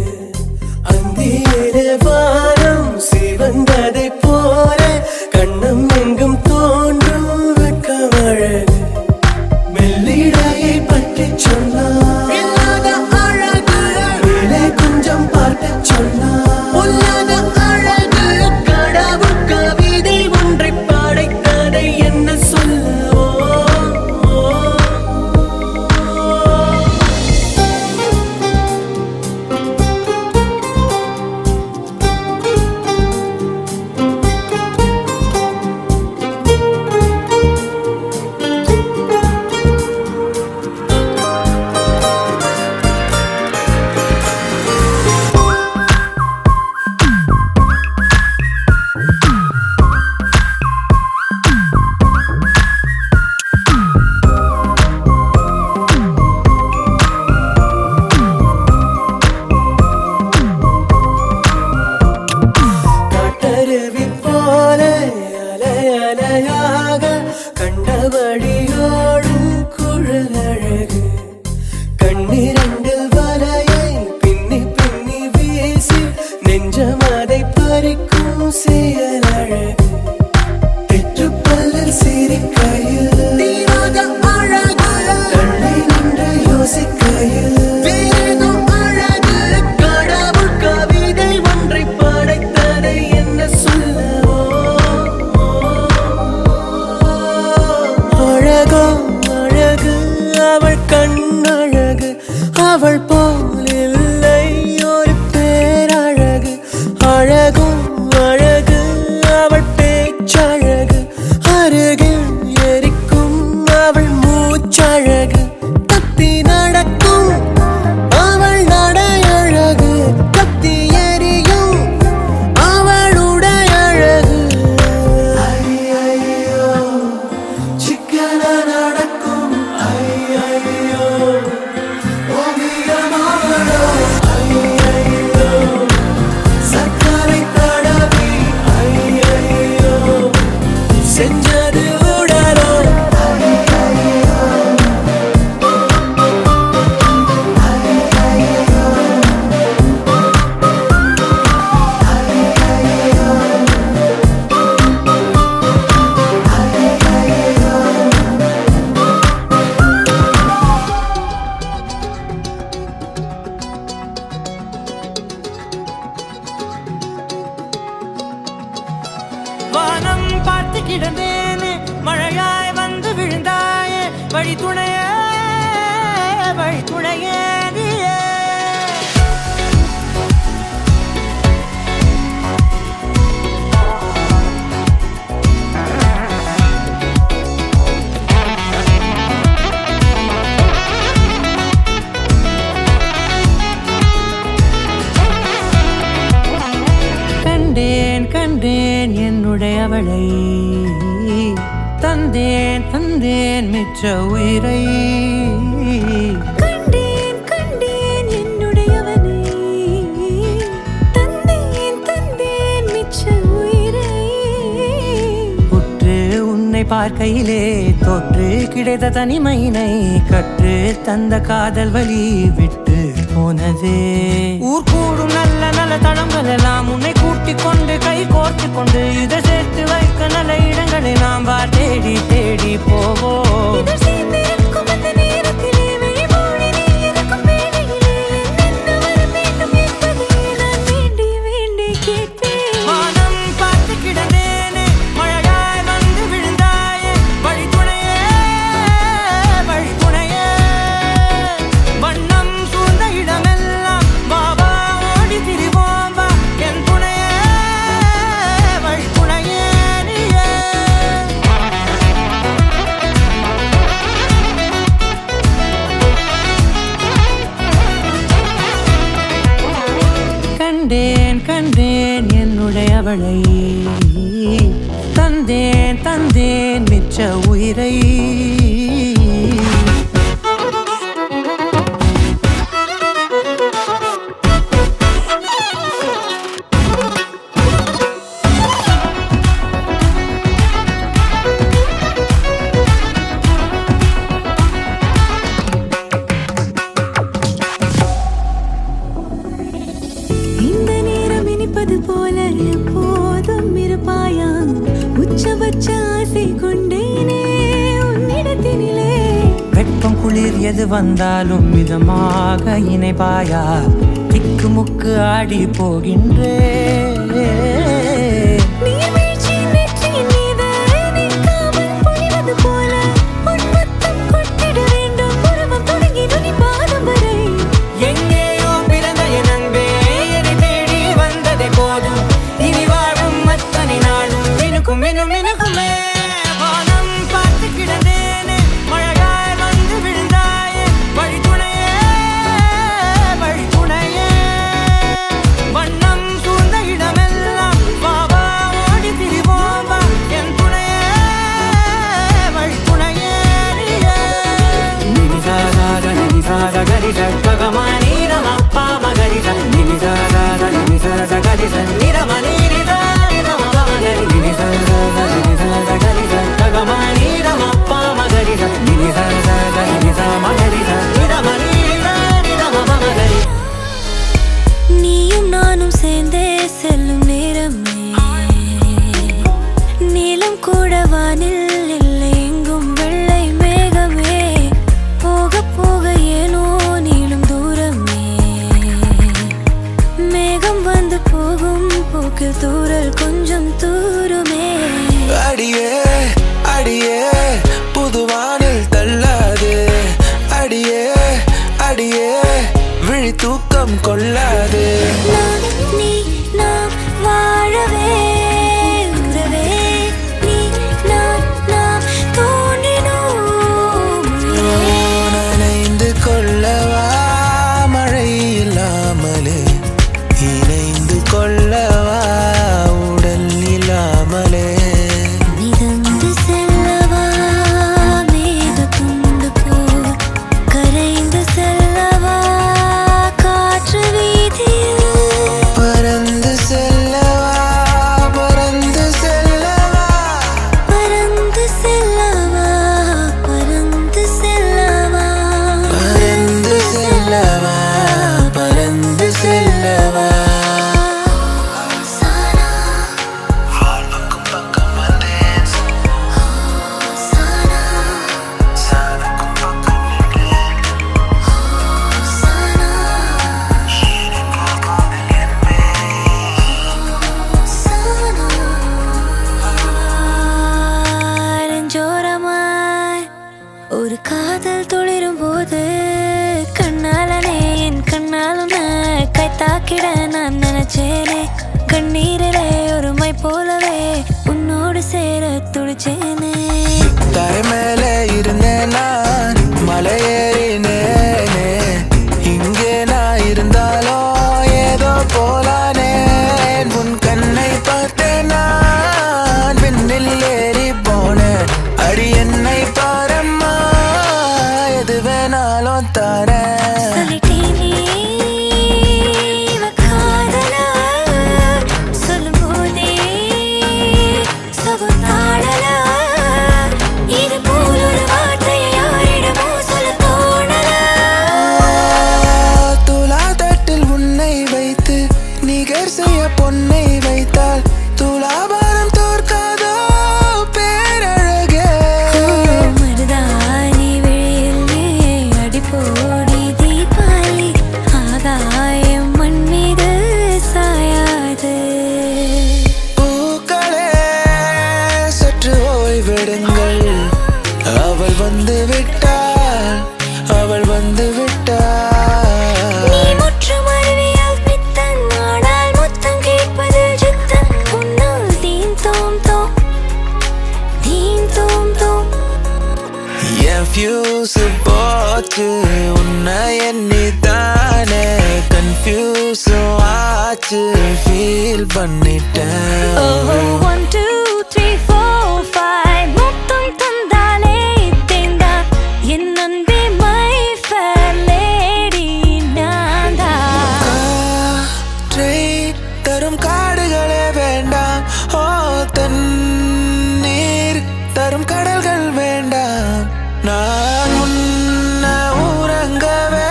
அந்தியிலே வானம் சிவந்ததை போல கண்ணம் எங்கும் தோன்றும் வெட்கமழகு மெல்லிடையை பற்றி சொன்னார் இல்லாத அழகு மேலே கொஞ்சம் பார்த்து சொன்னார் பொல்லாத அழகு கடவுள் கவிதை ஒன்றை படைத்ததை என்ன சொல்லவோ காட்டருவி போல அலை அலையாக கண்டபடியோடும் குழலழகு கண்ணிரண்டில் வலையை பின்னி பின்னி வீசி நெஞ்சம் அதை பறிக்கும் செயலழகு தெற்றுப்பல்லில் சிரிக்கையில் தீராத அழகு தள்ளி நின்று யோசிக்கையில் வேறேதோ அழகு கடவுள் கவிதை ஒன்றை படைத்ததை என்ன சொல்லவோ அழகோ அழகு அவள் கண்ணழகு அவள் போலில்லை ஒரு பேரழகு அழகும் அழகு அவள் பேச்சழகு அருகில் எரிக்கும் அவள் மூச்சழகு கத்தி நடக்கும் அவள் நடையழகு கத்தி எரியும் அவளுடைய அழகு ஐயையோ சிக்கன நடக்கும் ஐயையோ ஓவியமாவளோ ஐயையோ சக்கரை தடவி ஐயையோ செஞ்சது உடலோ வானம் பார்த்து கிடந்தேனே மழையாய் வந்து விழுந்தாயே வழி துணையே நீயே கண்டேன் கண்டேன் என்னுடையவளை தந்தேன் தந்தேன் மிச்ச உயிரை கண்டேன் கண்டேன் என்னுடையவனை தந்தேன் தந்தேன் மிச்ச உயிரை உற்று உன்னை பார்க்கையிலே தொற்று கிடைத்த தனிமையினை கற்று தந்த காதல் வழி விட்டு போனதே ஊர் கூடும் நல்ல நல்ல தளங்கள் எல்லாம் உன்னை கூட்டிக் கொண்டு கை கோர்த்து கொண்டு இதை சேர்த்து வைக்க நல்ல இடங்களை நாம் வா தேடி தேடி போவோம் இதழ் சேர்ந்திருக்கும் அந்த நேரத்திலே விழிமூடி நீ இருக்கும் வேளையிலே என்னென்ன வர வேண்டும் என்பதை நான் வேண்டி வேண்டி கேட்பேன் வானம் பார்த்து கிடந்தேனே மழையாய் வந்து விழுந்தாயே வழி துணையே வண்ணம் சூழ்ந்த இடமெல்லாம் பாபா ஓடி திரிவோம் வா என் துணையே வழி துணையே நீயே கண்டேன் கண்டேன் என்னுடையவளை தந்தேன் தந்தேன் மிச்ச உயிரை எதிர் எது வந்தாலும் மிதமாக இணைப்பாயா திக்குமுக்கு ஆடி போகின்றே நீர்வீழ்ச்சி நெற்றியின் மீது நிற்காமல் பொழிவது போல உன் முத்தம் கொட்டிட வேண்டும் உருவம் தொடங்கி நுனி பாதம் வரை எங்கேயோ பிறந்த என் அன்பே என்னை தேடி வந்ததே போதும் இனி வாழும் அத்தனை நாளும் மினுக்கும் மினும் மினுக்குமே வானம் பார்த்து கிடந்தேனே மழையாய் வந்து விழுந்தாயே வழித்துணையே வழித்துணையே வண்ணம் சூழ்ந்த இடமெல்லாம் வா வா ஓடி திரிவோம் வா என் துணையே வழித்துணையே நீயே நினிசாக நினிசாக கரிச ககமானி ரமப்பா மகரிச நினிசாக நினிசாக கரிச நிரமணி நிதா நிரம மகரி நினிசாக நினிசாக கரிச ககமானி ரமப்பா மகரிச நினிசாக நினிசா மகரிச நிரமணி நிதா நிரம மகரி நீயும் நானும் சேர்ந்தே செல்லும் நேரமே நீலம் கூட வானில் இல்லை எங்கும் வெள்ளை மேகமே போக போக ஏனோ நீளும் தூரமே மேகம் வந்து போகும் போக்கில் தூரல் கொஞ்சம் தூருமே அடியே அடியே புதுவானில் தள்ளாதே அடியே அடியே விழி தூக்கம் கொள்ளாதே நான் நீ நாம் வாழவே உறவே நீ நான் நாம் தோன்றினோம் நனைந்து கொள்ளவா மழை இல்லாமலே இணைந்து கொள்ளவா உடல் இல்லாமலே மிதந்து செல்லவா மேகத்துண்டு போல் கரைந்து செல்லவா காற்று வீதியில் பறந்து செல்லவா பறந்து செல்லவா பறந்து செல்லவா பறந்து செல்லவா பறந்து செல்லவா பறந்து செல்லவா சானா வாழ்வுக்கும் பக்கம் வந்தேன் சானா சாவுக்கும் பக்கம் நின்றேன் சானா நெஞ்சோரமாய் ஒரு காதல் துளிரும் போது கண்ணாலனே என் கண்ணாலும் கை தாக்கிட நான் நினைச்சேனே கண்ணீரிலே ஒரு மை போலவே உன்னோடு சேர துடிச்சேனே தரை மேலே இருந்தேன் நான் மலை ஏறினேனே இங்கே நான் இருந்தாலும் ஏதோ போலானேன் உன் கண்ணை பார்த்தேன் நான் விண்ணில் ஏறி போனேன் அடி என்னை பாரம்மா எது வேணாலும் தாரேன் சொல்லிட்டேனே இவ காதலா சொல்லும்போதே சொகுத்தாடலா இது போல் ஒரு வார்த்தையை யாரிடமோ சொல்ல தோணலா துலா தட்டில் உன்னை வைத்து நிகர் செய்ய பொன்னை வைத்தால் துலாபாரம் தோற்காதோ பேரழகே மருதாணி விழியில் அடிப்போடி தீபாவளி ஆகாயம் மண் மீது சாயாது பூக்களே சற்று ஓய்வெடுங்கள் அவள் வந்து விட்டாள் அவள் வந்து விட்டாள் நீ முற்றும் அறிவியால் பித்தன் ஆடால் முத்தம் கேட்பதில் சித்தன் உன்னால் தீன் தோம் தோம் தீன் தோம் தோம் என் ஃபியூஸ் போச்சு உன்னை எண்ணித்தானே கன்ஃபியூஸ் ஆச்சு ஃபீல் பண்ணிட்டேன் ஓ 1 2 3 4 5 முத்தம் தந்தாலே தேந்தா என் அன்பே மை ஃபேர் லேடி நான்தா காற்றை தரும் காடுகளே வேண்டாம் ஓ தண்ணீர் தரும் கடல்கள் வேண்டாம் நான் உன்ன உறங்கவே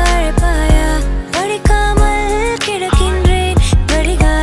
அழைப்பாயா படிக்காமல் கிடக்கின்றேன் வடிகால்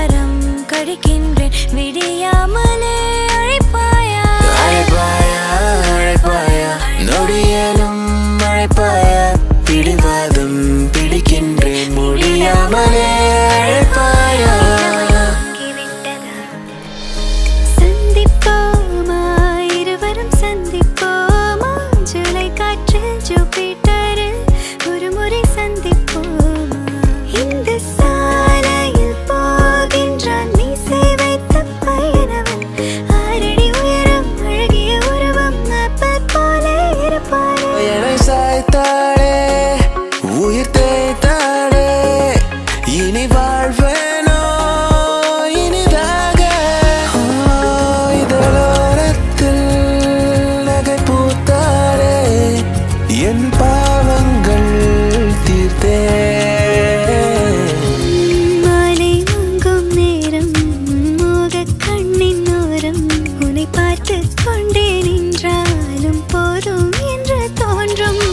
பார்த்து கொண்டே நின்றாலும் போதும் என்று தோன்றும்.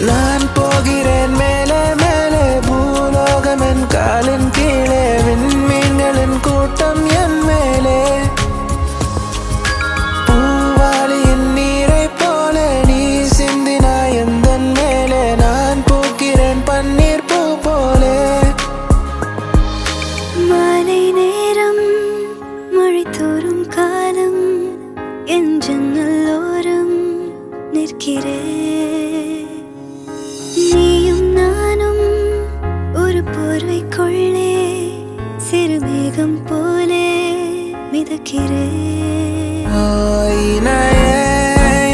நான் போகிறேன் மேலே மேலே பூலோகம் என் காலின் கீழே விண்மீன்களின் கூட்டம் என் மேலே பூவாளியின் நீரை போல நீ சிந்தினாய் எந்தன் மேலே நான் பூக்கிறேன் பன்னீர் பூ போலே மாலை நேரம் மழை தோறும் காலம் என் ஜன்னலோரம் நிற்கிறேன். நீயும் நானும் ஒரு போர்வைக்குள்ளே சிறு மேகம் போலே மிதக்கிறேன். ஆயினையே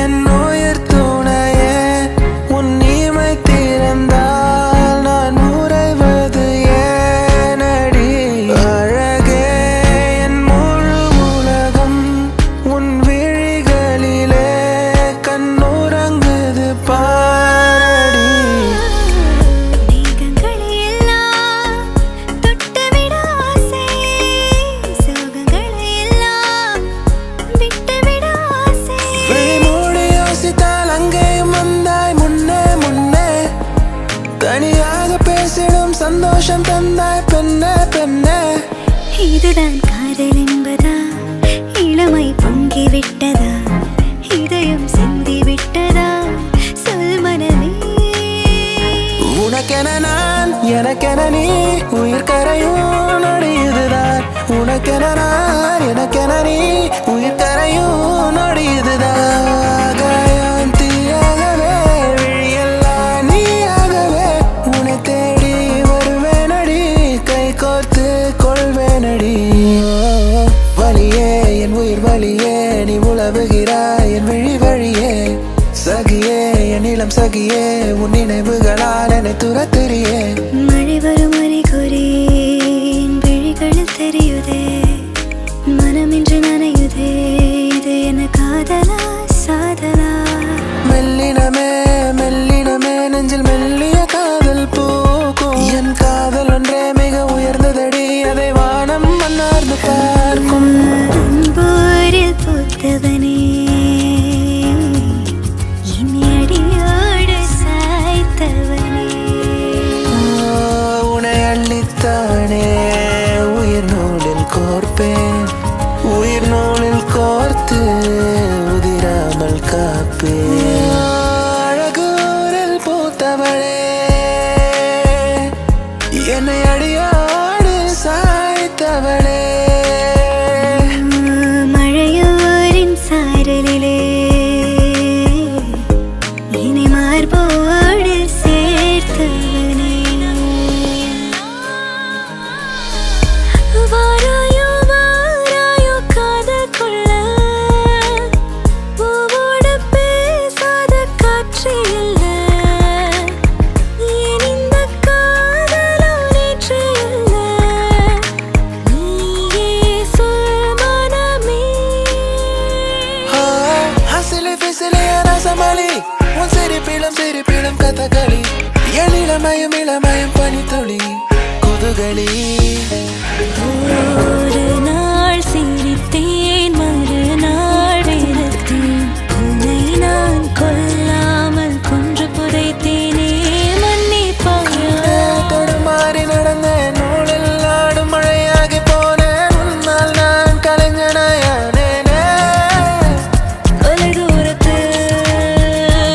என் உயிர் துணையே உன் நீமை திறந்தால் நான் உறைவது ஏனடி அழகே என் முழு உலகம் உன் விழிகளிலே கண்ணுறங்குது பாரடி. மேகங்களை எல்லாம் தொட்டுவிட ஆசை, சோகங்களை எல்லாம் விட்டுவிட ஆசை. விழிமூடி யோசித்தால் அங்கேயும் வந்தாய் முன்னே முன்னே தனியாக பேசிடும் சந்தோஷம் தந்தாய் பெண்ணே பெண்ணே. இதுதான் காதல் என்பதா, இளமை பொங்கி விட்டதா, இதயம் சிந்தி விட்டதா, சொல் மனமே. உனக்கென நான் எனக்கென நீ உயிர் கரையும் நொடி இதுதான். உனக்கென நான் எனக்கென நீ உயிர் கரையும் நொடி இதுதான். ஆகாயம் தீயாகவே விழியெல்லாம் நீயாகவே உன்னை தேடி வருவேனடி கை கோர்த்து கொள்வேனடி. வலியே என் உயிர் வலியே நீ உலவுகிறாய் என் விழி வழியே சகியே என் இளம் சகியே உன் நினைவுகளால் என்னை துரத்தெறியே. மழை வரும் அறிகுறி என் விழிகளில் தெரியுதே, மனமின்று நனையுதே, இது என்ன காதலா சாதலா? மெல்லினமே மெல்லினமே நெஞ்சில் மெல்லிய காதல் பூக்கும் என் காதல் ஒன்றே மிக உயர்ந்ததடி அதை வானம் மன்னார்ந்து பார்க்கும். அன்போரில் பூத்தவனே என் அடியோடு சாய்த்தவனே. உன்னை அள்ளித்தானே உயிர் நூலில் கோர்ப்பேன் உயிர் நூலில் கோர்த்து உதிராமல் காப்பேன். அழகூரில் பூத்தவளே என்னை அடியோடு சாய்த்தவளே. மழையோரின் சாரலிலே இனி மார்போடு சேர்த்தவனே. வாராயோ வாராயோ காதல் கொள்ள, பூவோடு பேசாத காற்று இல்ல. ஏன் இந்த காதலோ நேற்று இல்ல, நீயே சொல் மனமே. ஹசிலி பிசிலி ரசமலி உன் சிரிப்பிலும் சிரிப்பிலும் கதகளி என் இளமயம் இளமயம் பனித்துளி கொதுகளி. ஒரு நாள் சிரித்தேன், மறுநாள் வெறுத்தேன். உன்னை நான் கொல்லாமல் கொன்று புதைத்தேனே, மன்னிப்பாயா? தொடுமாறி நடந்த நூலில் ஆடும் மழையாகி போனேன் உன்னால் நான் கலைஞனாயானேனே. தொலை தூரத்து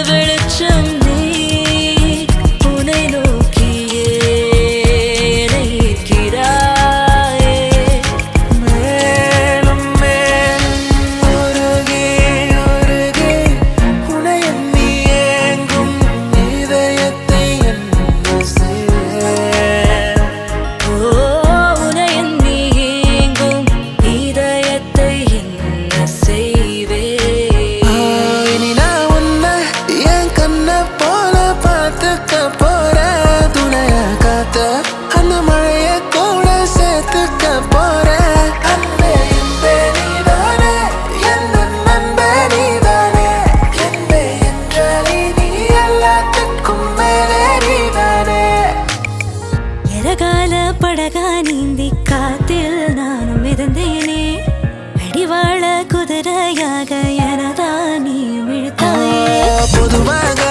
வெளிச்சம் நீ, உன்னை நோக்கியே என்னை ஈர்க்கிறாய். இணையாக எனதான் நீ இழுத்தாயே. பொதுவாக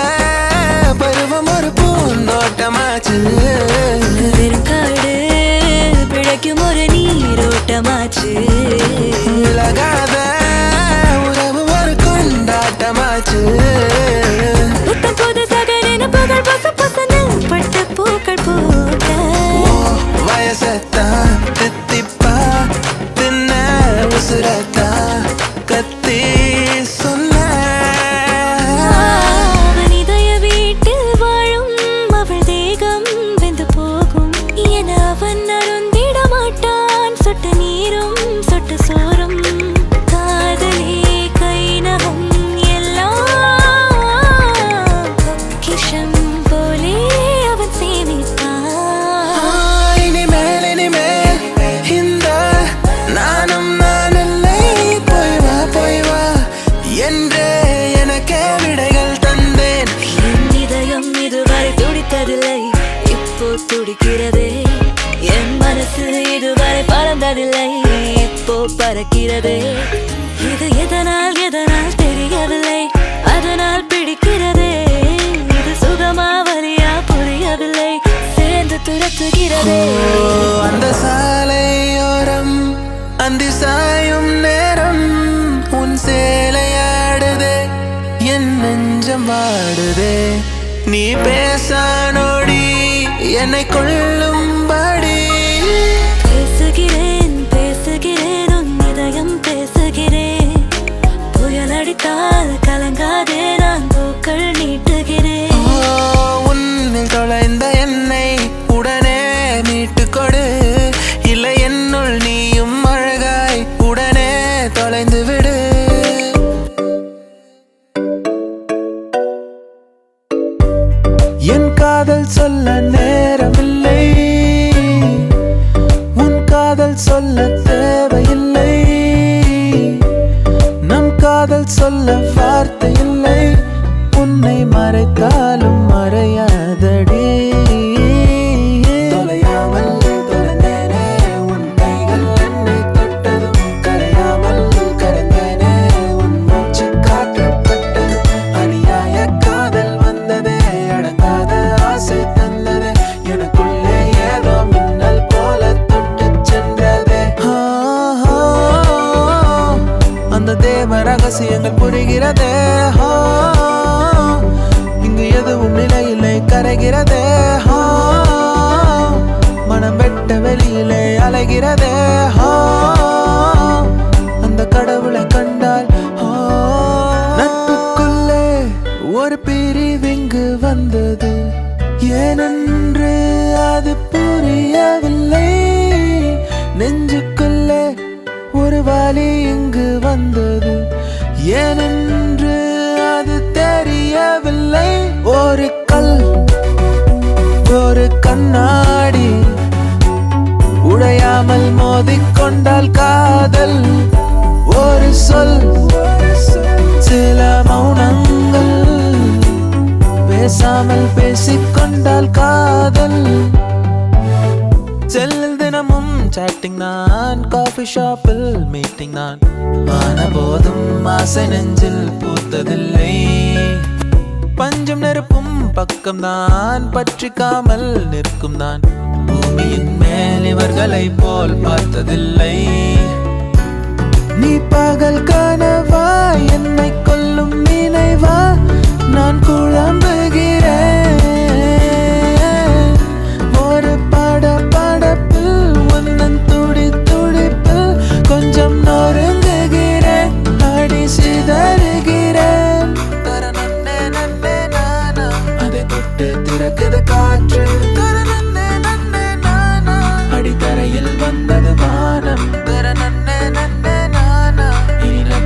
பருவம் ஒரு பூந்தோட்டமாச்சு, வெறுங்காடு பிழைக்கும் ஒரு நீரோட்டமாச்சு. விலகாத உறவு ஒரு கொண்டாட்டமாச்சு. புத்தம் புது சகரின புகழ் பச பசன பட்டு பூக்கள் பூக்க. வயசத்தான் தித்திப்பா தின்ன உசுரத்தான் கத்தி சொன்ன. அவன் இதய வீட்டில் வாழும் அவள் தேகம் வெந்து போகும் என அவன் அருந்திட மாட்டான். சொட்டு நீரும் சொட்டு சோறும் காதலே கை நகம் எல்லாம் பொக்கிஷம் போலே அவன் சேமித்தான். இனிமேல் இனிமேல் இந்த நானும் நான் இல்லை, போய் வா என்றே எனக்கே விடைகள் தந்தேன். என் இதயம் இதுவரை துடித்ததில்லை, இப்போ துடிக்கிறதே. என் மனசு இதுவரை பறந்ததில்லை, இப்போ பறக்கிறதே. இது எதனால் எதனால் தெரியவில்லை, அதனால் பிடிக்கிறதே. இது சுகமா வலியா புரியவில்லை, சேர்ந்து துரத்துகிறதே. அந்த சாலையோரம் அந்தி சாயும் நேரம் உன் சேலையாடுதே, என் நெஞ்சம் வாடுதே. நீ பேசானோடி என்னை கொள்ளும்படி. பேசுகிறேன் பேசுகிறேன் உன் இதயம் பேசுகிறேன். புயல் அடித்தால் கலங்காதே நான் பூக்கள் நீட்டுகிறேன். உன்னில் தொலைந்த என்னை உடனே மீட்டு கொடு, இல்லை என்னுள் நீயும் அழகாய் உடனே தொலைந்து விடு. என் காதல் சொல்ல நேரமில்லை, உன் காதல் சொல்ல தேவையில்லை. நம் காதல் சொல்ல வார்த்தை இல்லை, உன்னை மறைத்தாலும் மறையாதடி. தொலையாமல் தொலைந்தேனே உன் கைகள் என்னை தொட்டதும், கரையாமல் கரைந்தேனே உன் மூச்சு காற்றப்பட்டது. அநியாய காதல் வந்ததே, அடங்காத ஆசை தந்ததே, எனக்குள்ளே ஏதோ மின்னல் போல தொட்டு சென்றதே. அந்த தேவ ரகசியங்கள் புரிகிறதே. இங்கு எதுவும் நிலையிலே கரைகிறதே. மனம் வெட்ட வெளியிலே அலைகிறதே. அந்த கடவுளை கண்டால் நட்புக்குள்ளே ஒரு பிரிவிங்கு வந்தது, ஏனென்று அது புரியவில்லை. நெஞ்சுக்குள்ளே ஒரு வலி இங்கு வந்தது, ஏனென்று அது தெரியவில்லை. ஒரு கல் ஒரு கண்ணாடி உடையாமல் மோதிக்கொண்டால் காதல். ஒரு சொல் சில மௌனங்கள் பேசாமல் பேசிக்கொண்டால் காதல். செல்லில் தினமும் சாட்டிங் நான், காஃபி ஷாப்பில் மீட்டிங் நான். ஆன போதும் ஆசை நெஞ்சில் பூத்ததில்லை. பஞ்சம் நெருப்பும் பக்கம் நான், பற்றிக்காமல் நிற்கும் நான். பூமியின் மேல் இவர்களை போல் பார்த்ததில்லை. நீ பகல் கனவா என்னை கொல்லும் நினைவா, நான் குழம்புகிறேன். ஒரு படப்பில் உன்னன் துடி துடிப்பில் கொஞ்சம் நொறுங்குகிறேன், அடி சிதறுகிறேன். தரநன்னே நன்னே நானா, அதை தொட்டு திறக்குது காற்று. தரநன்னே நன்னே நானா, அடித்தரையில் வந்தது வானம். தரநன்னே நன்னே நானா, இனி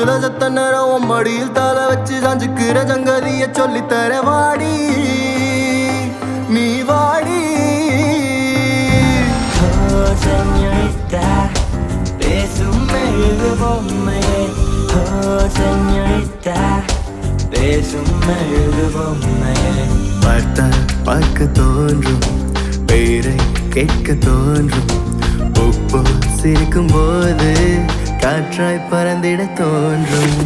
பஸ்ஸுல சத்த நேரம் மடியில் தலை வச்சு சாஞ்சுக்கிற சங்கதிய சொல்லித்தர வாடி நீ வாடி. Señorita, பேசும் மெழுகு பொம்மையே. Señorita, பேசும் மெழுகு பொம்மையே. பார்த்தால் பார்க்க தோன்றும், பெயரை கேட்க தோன்றும், உப்பு சிரிக்கும் போது காற்றாய் பறந்திட தோன்றும்.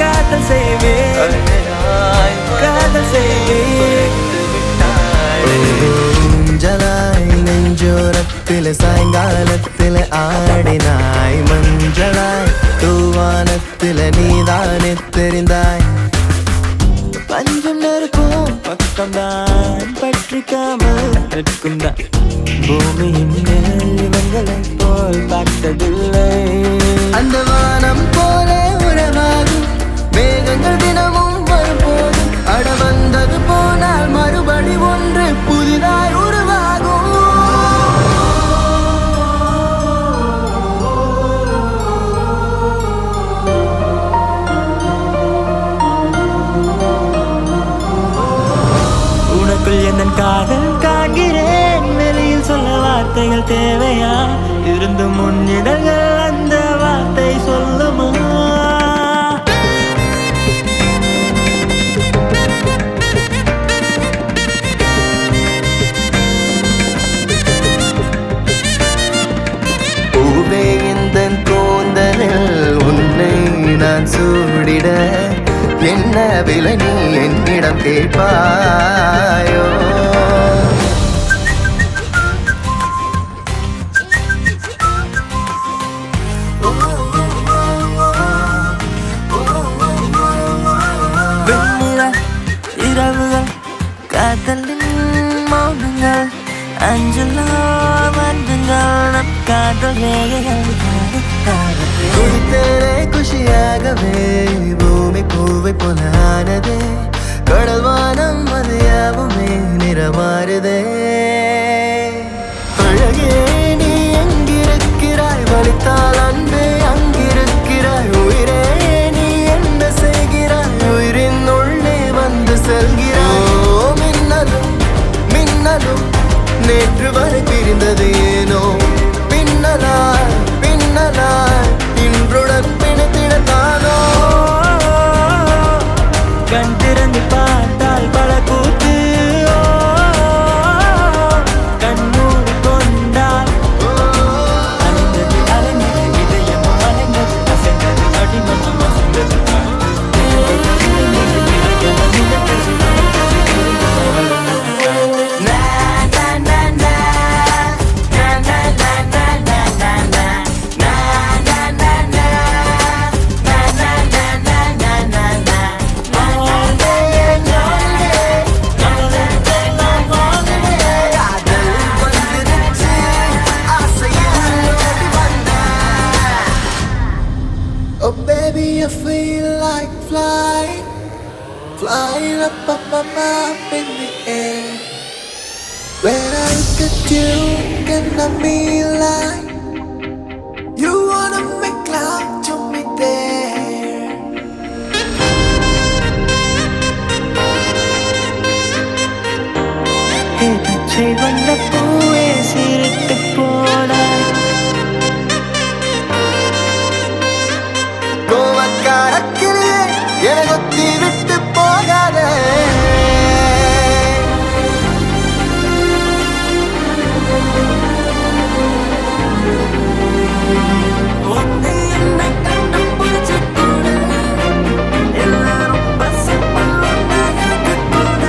காதல் செய்வேன், காதல் செய்வேன். ஊஞ்சலாய் நெஞ்சோரத்தில் சாயங்காலத்தில் ஆடினாய், மஞ்சளாய் தூவானத்தில் நீதானே தெரிந்தாய். பஞ்சம் நெருக்கும் பக்கம்தான் பற்றிக்காமல் நிற்கும் தான் பூமியின் மேல் இவங்களை போல் பார்த்ததில்லை. அந்த வானம் போல உறவாகும் மேகங்கள் தினமும் வரும்போதும் அட வந்தது போனால் மறுபடி ஒன்று புதிதாய் உருவாகும். உனக்குள் என் காதல் காண்கிறேன், வெளியில் சொல்ல வார்த்தைகள் தேவையா? இருந்து முன்னிடங்கள் அந்த வார்த்தை சொல்லுமா? பூவே இந்த கூந்தலில் உன்னை நான் சூடிட என்ன விலை நீ என்னிடம் கேட்பாயோ? இரவுகள் காதலின் மௌனங்கள் அஞ்சலோ வந்துங்கள் நம் காதல் குடித்தேனே குஷியாகவே பூமி பூவை போலானதே கடல் வானம் அது யாவுமே நிறமாறுதே. அழகே நீ எங்கிருக்கிறாய், வலித்தால் அன்பே அங்கிருக்கிறாய். உயிரே நீ என்ன செய்கிறாய், உயிரின் உள்ளே வந்து செல்கிறாய். மின்னலும் மின்னலும் நேற்று வரை பிரிந்தது ஏனோ, பின்னலாய் பின்னலாய் இன்றுடன் பிணைத்திடத்தானோ. கண் திறந்து பார்த்தால் பல கூத்து, கண்ணூர் கொண்டால் அலைந்தது அலைந்தது இதயமும் அலைந்தது, அசைந்தது அடிமனம் அசைந்தது. Oh baby, I feel like flying, flying up, up, up, up in the air. When I look at you, can I be like, you wanna make love to me there. Hey, பச்சை வண்ண பூவே சிரித்து போனாய், கோவக்காரக்கிலே என கொத்தி விட்டு போகாதே. ஒன்று என்னை கண்டு பிடிச்ச கூட எல்லாரும் பசப்பா எனக்கு கூட.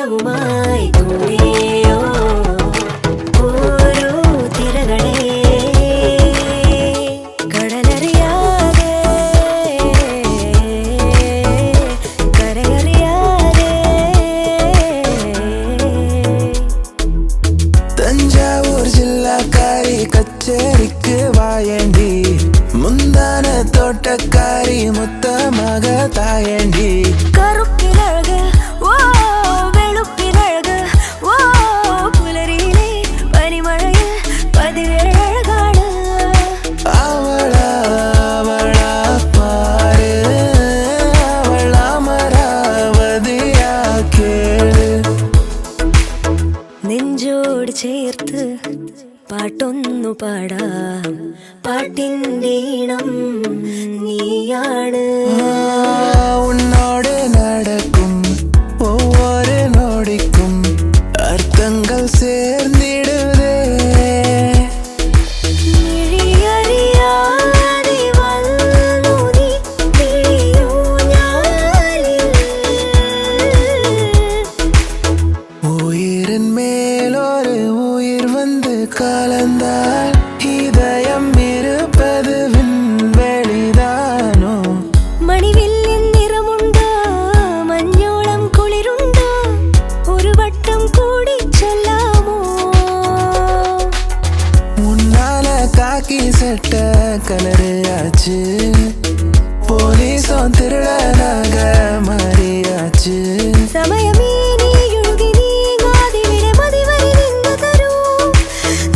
നിറവുമായി കൂടെയോ ഓരോ തിരകളെ കടലറിയാതെ കരയറിയാതെ തഞ്ചാവൂർ ജില്ലക്കാരി കച്ചേരിക്ക് വായേണ്ടി മുന്താന തോട്ടക്കാരി മുത്തമക തായേണ്ടി കറുപ്പിലഴക് ഓ വെളുപ്പിലഴക് ഓ പുലരിയിലെ പനിമഴയിൽ പതിവേഴകാണ് അവള പാര് അവൾ അമരാവതിയാ കേള് നെഞ്ചോട് ചേർത്ത് പാട്ടൊന്നു പാടാം പാട്ടിൻ്റെ ഈണം നീയാണ് உன்னோடு நடக்கும் ஒவ்வொரு நொடிக்கும் அர்த்தங்கள் சேர்ந்திடுதே മിഴിയറിയാതെ വന്നു നീ മിഴിയൂഞ്ഞാലിൽ. உயிரின் மேல் ஒரு உயிர் வந்து கலந்தால் இதயம் இருப்பது விண்வெளிதானோ മണിവില്ലിൻ നിറമുണ്ടോ മഞ്ഞോളം കുളിരുണ്ടോ ഒരു വട്ടം കൂടി ചൊല്ലാമോ உன்னால காக்கி சட்ட கலரு ஆச்சு போலீஸும் திருடனாக மாறியாச்சு സമയമേ നീയൊഴുകി നീങ്ങാതിവിടെ മതിവരെ നിന്നു തരൂ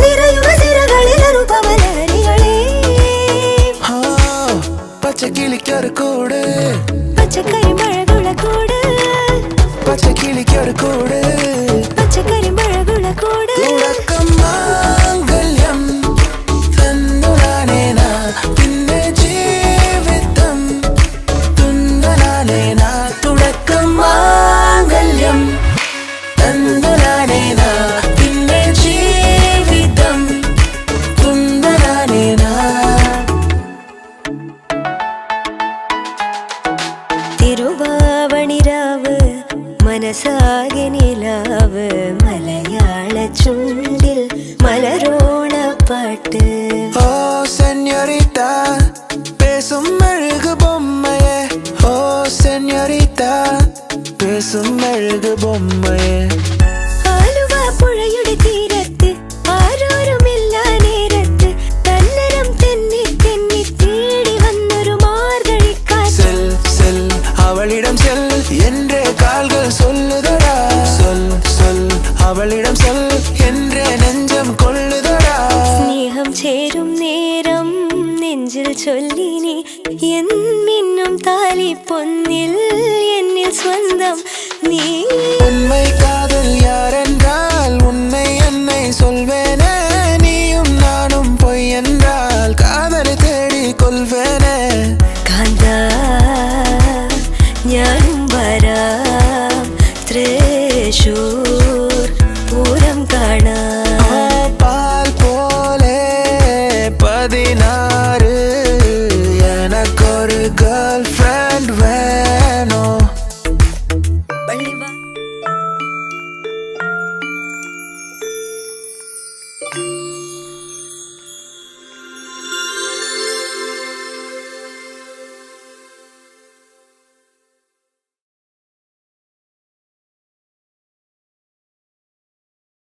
നിറയുക സിരകളിൽ അനുപമലഹരികളെ ആ, പച്ചക്കിളിക്കൊരു കൂട് പച്ചക്കരിമഴകുള കൂട് പച്ചക്കിളിക്കൊരു കൂട് പച്ചക്കരിമഴകുള കൂട് തുടക്കം മാംഗല്യം തന്നുനാനേന പിന്നെ ജീവിതം തുന്നനാനേന തുടക്കം മാംഗല്യം തന്നുനാനേന പിന്നെ ജീവിതം തുന്നനാനേന തിരുവാവണിരാവ് മനസാകെ നിലാവ് മലയാള ചുണ്ടിൽ മലരോണ പാട്ട് ഓ സെഞ്ഞോരിത്ത പേസും മെഴുകു ബൊമ്മയെ ഓ സെഞ്ഞോരിത്ത പേസും മെഴുകു ബൊമ്മയെ ആലുവ പുഴയുടെ തീരത്ത് ആരോരുമില്ല നേരത്ത് തന്നരം തെന്നി തെന്നി തേടി വന്നൊരു മാർഗഴിക്കാറ്റ് செல் செல் அவளிடம் செல் என்றே கால்கள் சொல்லுதடா சொல் சொல் அவளிடம் செல் என்றே நெஞ்சம் கொள்ளுதடா സ്നേഹം ചേരും നേരം നെഞ്ചിൽ ചൊല്ലിനി എന്നിന്നും താലി പൊന്നിൽ എന്നിൽ സ്വന്തം നീ உண்மை